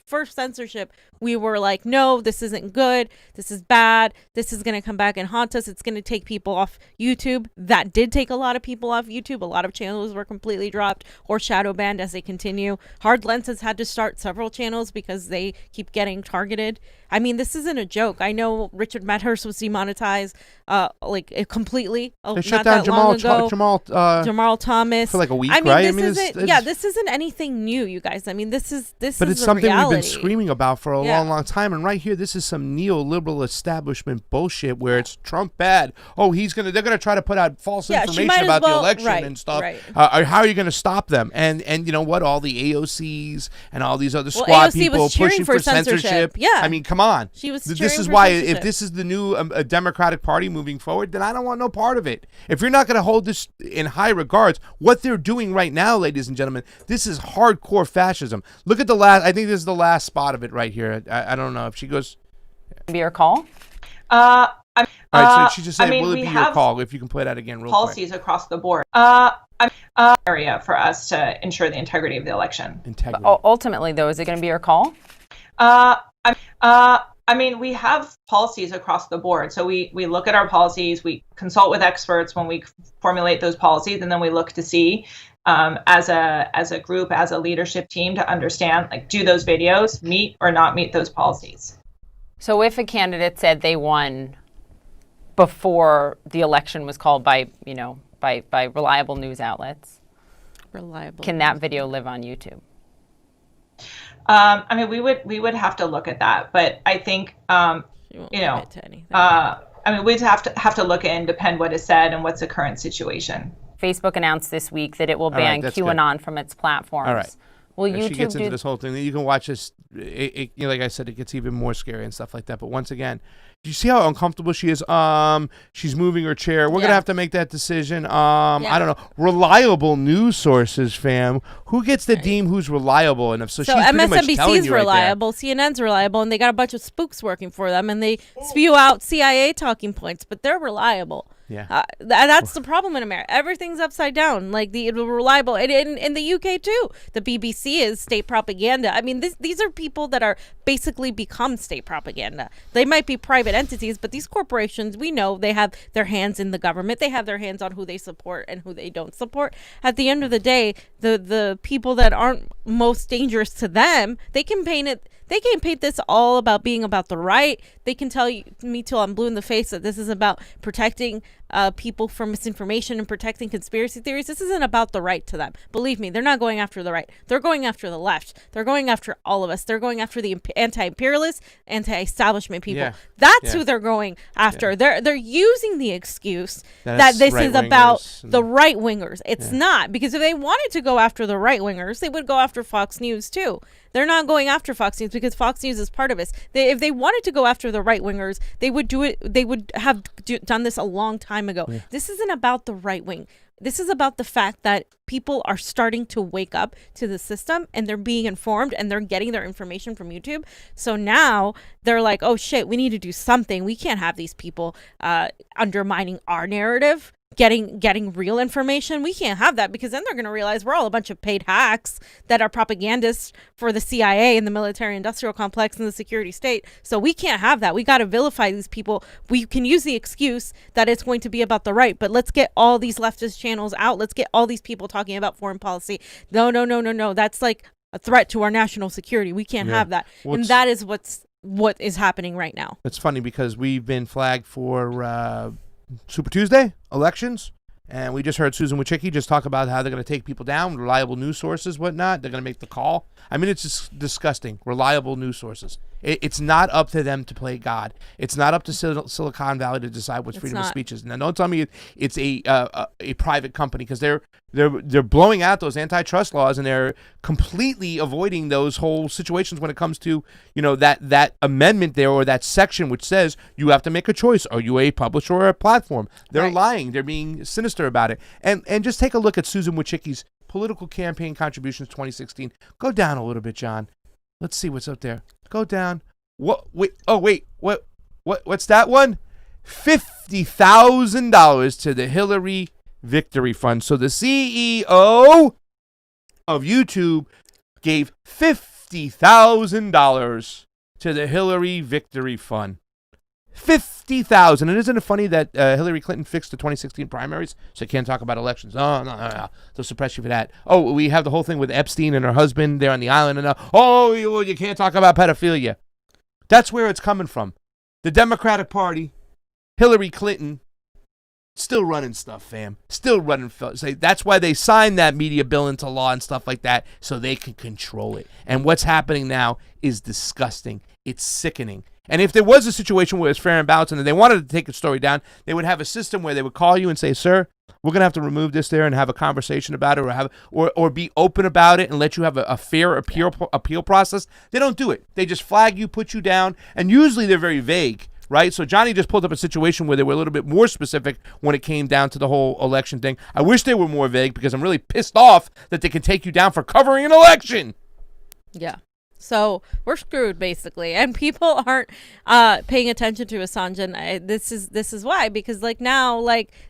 first censorship, we were like, no, this isn't good, this is bad, this is going to come back and haunt us, it's going to take people off YouTube. That did take a lot of people off YouTube. A lot of channels were completely dropped or shadow banned as they continue. Hard Lens has had to start several channels because they keep getting targeted. I mean, this isn't a joke. I know Richard Medhurst was demonetized completely. They shut down Jamal Thomas for like a week, I mean, right? This isn't anything new, you guys. I mean, this is but it's something reality. we've been screaming about for a long time. And right here, this is some neoliberal establishment bullshit where it's Trump bad. Oh, they're gonna try to put out false information about the election and stuff. Right. How are you gonna stop them? And you know what? All the AOCs and all these other squad AOC people was cheering pushing for censorship. Yeah. I mean, come on. She was This cheering is for why censorship. if this is the new Democratic Party moving forward, then I don't want no part of it. If you're not going to hold this in high regards, what they're doing right now, ladies and gentlemen, this is hardcore fascism. Look at the last. I think this is the last spot of it right here. I don't know if she goes. Be your call. All right, so she just said, "Will it be your call?" If you can play that again, real policies quick. across the board. Area for us to ensure the integrity of the election. Ultimately, though, is it going to be your call? I mean, we have policies across the board. So we look at our policies, we consult with experts when we formulate those policies, and then we look to see as a group, as a leadership team, to understand, like, do those videos meet or not meet those policies? So if a candidate said they won before the election was called by reliable news outlets, can that video live on YouTube? I mean, we would have to look at that, but I think I mean, we'd have to look and depend what is said and what's the current situation. Facebook announced this week that it will ban QAnon from its platforms. All right. Will If YouTube she gets into this whole thing, you can watch this. Like I said, it gets even more scary and stuff like that. But once again, do you see how uncomfortable she is? She's moving her chair. We're gonna have to make that decision. I don't know. Reliable news sources, fam. Who gets to deem who's reliable? And so she's pretty much telling MSNBC is you right reliable, CNN's reliable, and they got a bunch of spooks working for them, and they spew out CIA talking points, but they're reliable. Yeah, that's the problem in America. Everything's upside down. Like the reliable, and in the UK too. The BBC is state propaganda. I mean, these are people that are basically become state propaganda. They might be private entities, but these corporations, we know they have their hands in the government. They have their hands on who they support and who they don't support. At the end of the day, the people that aren't most dangerous to them, they can paint it. They can paint this all about being about the right. They can tell me till I'm blue in the face that this is about protecting people from misinformation and protecting conspiracy theories. This isn't about the right to them. Believe me, they're not going after the right. They're going after the left. They're going after all of us. They're going after the anti-imperialist, anti-establishment people. That's who they're going after. They're using the excuse that this is about the right-wingers. It's not, because if they wanted to go after the right-wingers, they would go after Fox News too. They're not going after Fox News because Fox News is part of this. If they wanted to go after the right-wingers, they would do it. They would have done this a long time ago. This isn't about the right wing. This is about the fact that people are starting to wake up to the system, and they're being informed, and they're getting their information from YouTube. So now they're like, oh shit, we need to do something. We can't have these people undermining our narrative, getting real information. We can't have that, because then they're going to realize we're all a bunch of paid hacks that are propagandists for the CIA and the military industrial complex and the security state. So we can't have that. We got to vilify these people. We can use the excuse that it's going to be about the right, but let's get all these leftist channels out. Let's get all these people talking about foreign policy. No. That's like a threat to our national security. We can't have that. And that is what is happening right now. It's funny because we've been flagged for Super Tuesday elections, and we just heard Susan Wojcicki just talk about how they're going to take people down, reliable news sources, whatnot. They're going to make the call. I mean, it's just disgusting. Reliable news sources. It's not up to them to play God. It's not up to Silicon Valley to decide what's freedom of speech is. Now, don't tell me it's a private company, because they're blowing out those antitrust laws, and they're completely avoiding those whole situations when it comes to, you know, that amendment there, or that section which says you have to make a choice. Are you a publisher or a platform? They're lying. They're being sinister about it. And just take a look at Susan Wojcicki's political campaign contributions 2016. Go down a little bit, John. Let's see what's up there. Go down. What? Wait. Oh, wait. What? What's that one? $50,000 to the Hillary Victory Fund. So the CEO of YouTube gave $50,000 to the Hillary Victory Fund. $50,000. And isn't it funny that Hillary Clinton fixed the 2016 primaries, so you can't talk about elections? Oh, no. They'll suppress you for that. Oh, we have the whole thing with Epstein and her husband there on the island, and you can't talk about pedophilia. That's where it's coming from. The Democratic Party, Hillary Clinton, still running stuff, fam. Still running. That's why they signed that media bill into law and stuff like that, so they can control it. And what's happening now is disgusting. It's sickening. And if there was a situation where it's fair and balanced and they wanted to take a story down, they would have a system where they would call you and say, sir, we're going to have to remove this there and have a conversation about it, or be open about it and let you have a fair appeal process. They don't do it. They just flag you, put you down, and usually they're very vague, right? So Johnny just pulled up a situation where they were a little bit more specific when it came down to the whole election thing. I wish they were more vague, because I'm really pissed off that they can take you down for covering an election. Yeah. So we're screwed, basically, and people aren't paying attention to Assange. And this is why, because now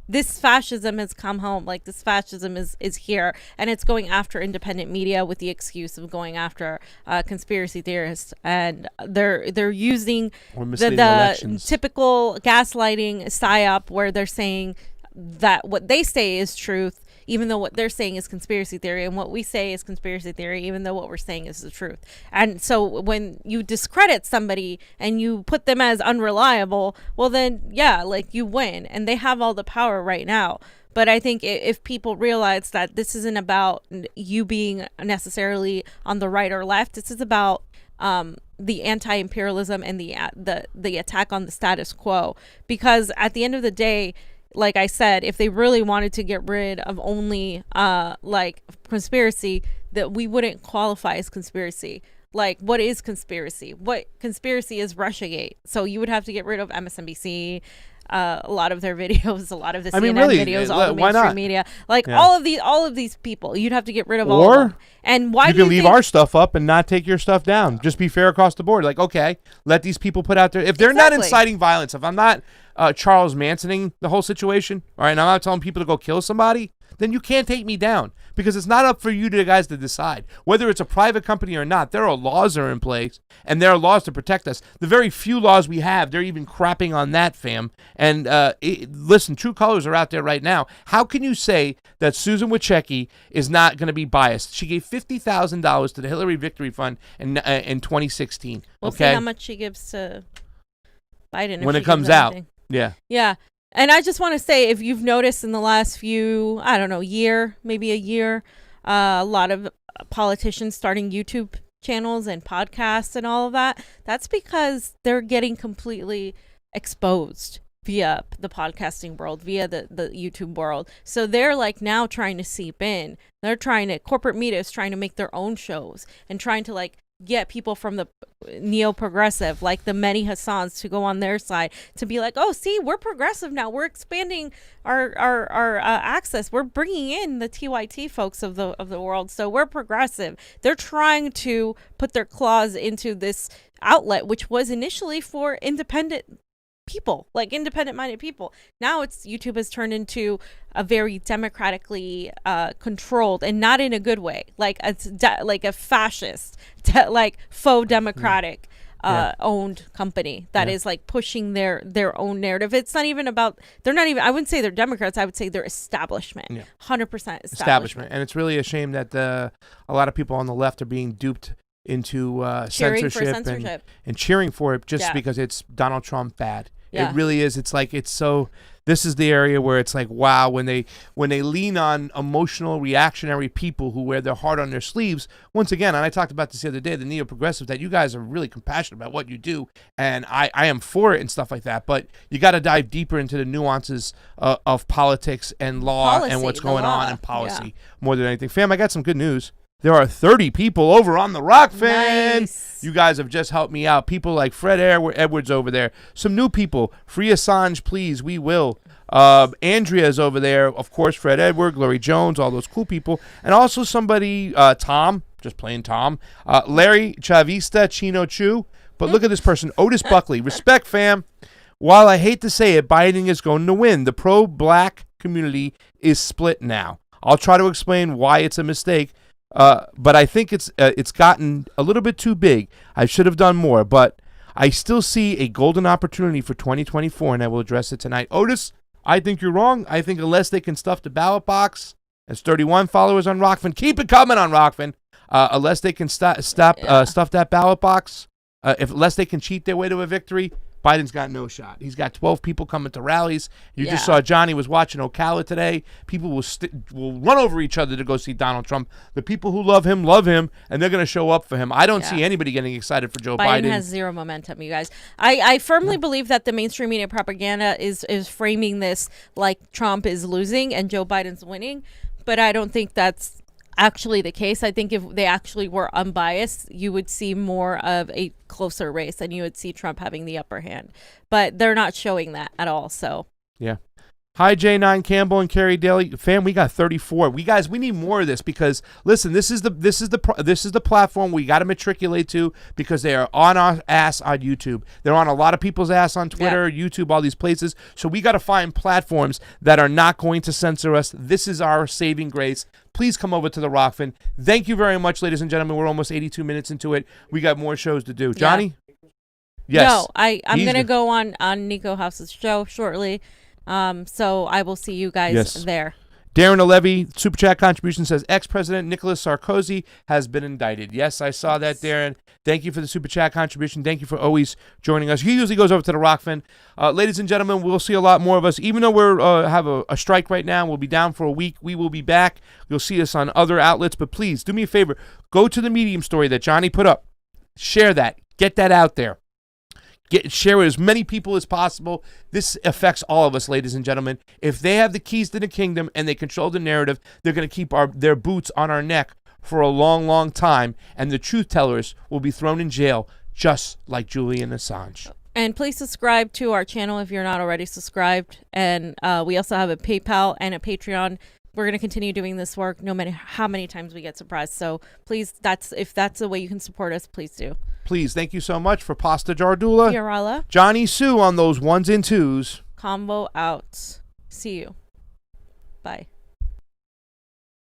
this fascism has come home. Like, this fascism is here, and it's going after independent media with the excuse of going after conspiracy theorists, and they're using the typical gaslighting psyop, where they're saying that what they say is truth, even though what they're saying is conspiracy theory, and what we say is conspiracy theory, even though what we're saying is the truth. And so when you discredit somebody and you put them as unreliable, well then, you win, and they have all the power right now. But I think if people realize that this isn't about you being necessarily on the right or left, this is about the anti-imperialism and the attack on the status quo. Because at the end of the day, like I said, if they really wanted to get rid of only conspiracy, that we wouldn't qualify as conspiracy. Like, what is conspiracy? What conspiracy is Russiagate? So you would have to get rid of MSNBC, a lot of their videos, a lot of the CNN videos, all the mainstream media, all of these people. You'd have to get rid of all of them. And why you can leave our stuff up and not take your stuff down? Just be fair across the board. Like, okay, let these people put out their. If they're not inciting violence, if I'm not Charles Mansoning the whole situation, all right, and I'm not telling people to go kill somebody, then you can't take me down, because it's not up for you guys to decide whether it's a private company or not. There are laws that are in place, and there are laws to protect us. The very few laws we have, they're even crapping on that, fam. And listen, true colors are out there right now. How can you say that Susan Wojcicki is not going to be biased? She gave $50,000 to the Hillary Victory Fund in 2016. We'll see how much she gives to Biden when it comes out. Yeah. Yeah. And I just want to say, if you've noticed in the last few, I don't know, maybe a year, a lot of politicians starting YouTube channels and podcasts and all of that, that's because they're getting completely exposed via the podcasting world, via the YouTube world. So they're like now trying to seep in. Corporate media is trying to make their own shows and trying to like get people from the neo-progressive, like the Mehdi Hassans, to go on their side to be like, oh, see, we're progressive now. We're expanding our access. We're bringing in the TYT folks of the world. So we're progressive. They're trying to put their claws into this outlet, which was initially for independent people, like independent-minded people. Now YouTube has turned into a very democratically controlled, and not in a good way, like like a fascist, like faux democratic owned company that is like pushing their own narrative. It's not even about, I wouldn't say they're Democrats, I would say they're establishment. 100% establishment. And it's really a shame that a lot of people on the left are being duped into censorship. And cheering for it just because it's Donald Trump bad. It really is. It's like, this is the area where it's like, wow, when they lean on emotional reactionary people who wear their heart on their sleeves. Once again, and I talked about this the other day, the neo-progressives, that you guys are really compassionate about what you do, and I am for it and stuff like that, but you got to dive deeper into the nuances of politics and law and what's going on in policy more than anything. Fam, I got some good news. There are 30 people over on the Rockfin. Nice. You guys have just helped me out. People like Fred Edwards over there. Some new people. Free Assange, please. We will. Andrea's over there. Of course, Fred Edward, Glory Jones, all those cool people. And also somebody, Tom, just plain Tom. Larry Chavista, Chino Chu. But look at this person, Otis Buckley. Respect, fam. While I hate to say it, Biden is going to win. The pro-black community is split now. I'll try to explain why it's a mistake. But I think it's gotten a little bit too big. I should have done more, but I still see a golden opportunity for 2024, and I will address it tonight. Otis, I think you're wrong. I think unless they can stuff the ballot box, as 31 followers on Rockfin, keep it coming on Rockfin, unless they can stuff that ballot box, unless they can cheat their way to a victory, Biden's got no shot. He's got 12 people coming to rallies. You just saw Johnny was watching Ocala today. People will run over each other to go see Donald Trump. The people who love him, and they're going to show up for him. I don't see anybody getting excited for Joe Biden. Biden has zero momentum, you guys. I firmly believe that the mainstream media propaganda is framing this like Trump is losing and Joe Biden's winning, but I don't think that's actually the case. I think if they actually were unbiased, you would see more of a closer race and you would see Trump having the upper hand, but they're not showing that at all. So hi J9 Campbell and Carrie Daly. Fam, we got 34. We need more of this, because listen, this is the platform we got to matriculate to, because they are on our ass on YouTube. They're on a lot of people's ass on Twitter, YouTube, all these places. So we got to find platforms that are not going to censor us. This is our saving grace. Please come over to the Rockfin. Thank you very much, ladies and gentlemen. We're almost 82 minutes into it. We got more shows to do. Johnny? Yes. No, I'm going to go on Niko House's show shortly. So I will see you guys there. Darren Levy, Super Chat contribution, says ex-president Nicolas Sarkozy has been indicted. Yes, I saw that, Darren. Thank you for the Super Chat contribution. Thank you for always joining us. He usually goes over to the Rockfin. Ladies and gentlemen, we'll see a lot more of us. Even though we're have a strike right now, we'll be down for a week. We will be back. You'll see us on other outlets. But please, do me a favor. Go to the Medium story that Johnny put up. Share that. Get that out there. Share with as many people as possible. This affects all of us, ladies and gentlemen. If they have the keys to the kingdom and they control the narrative, they're going to keep their boots on our neck for a long, long time, and the truth tellers will be thrown in jail, just like Julian Assange. And please subscribe to our channel if you're not already subscribed. And we also have a PayPal and a Patreon. We're going to continue doing this work no matter how many times we get surprised. So please, if that's the way you can support us, please do. Please, thank you so much for Pasta Jardula. Fiorella. Johnny Sue on those 1s and 2s. Combo out. See you. Bye.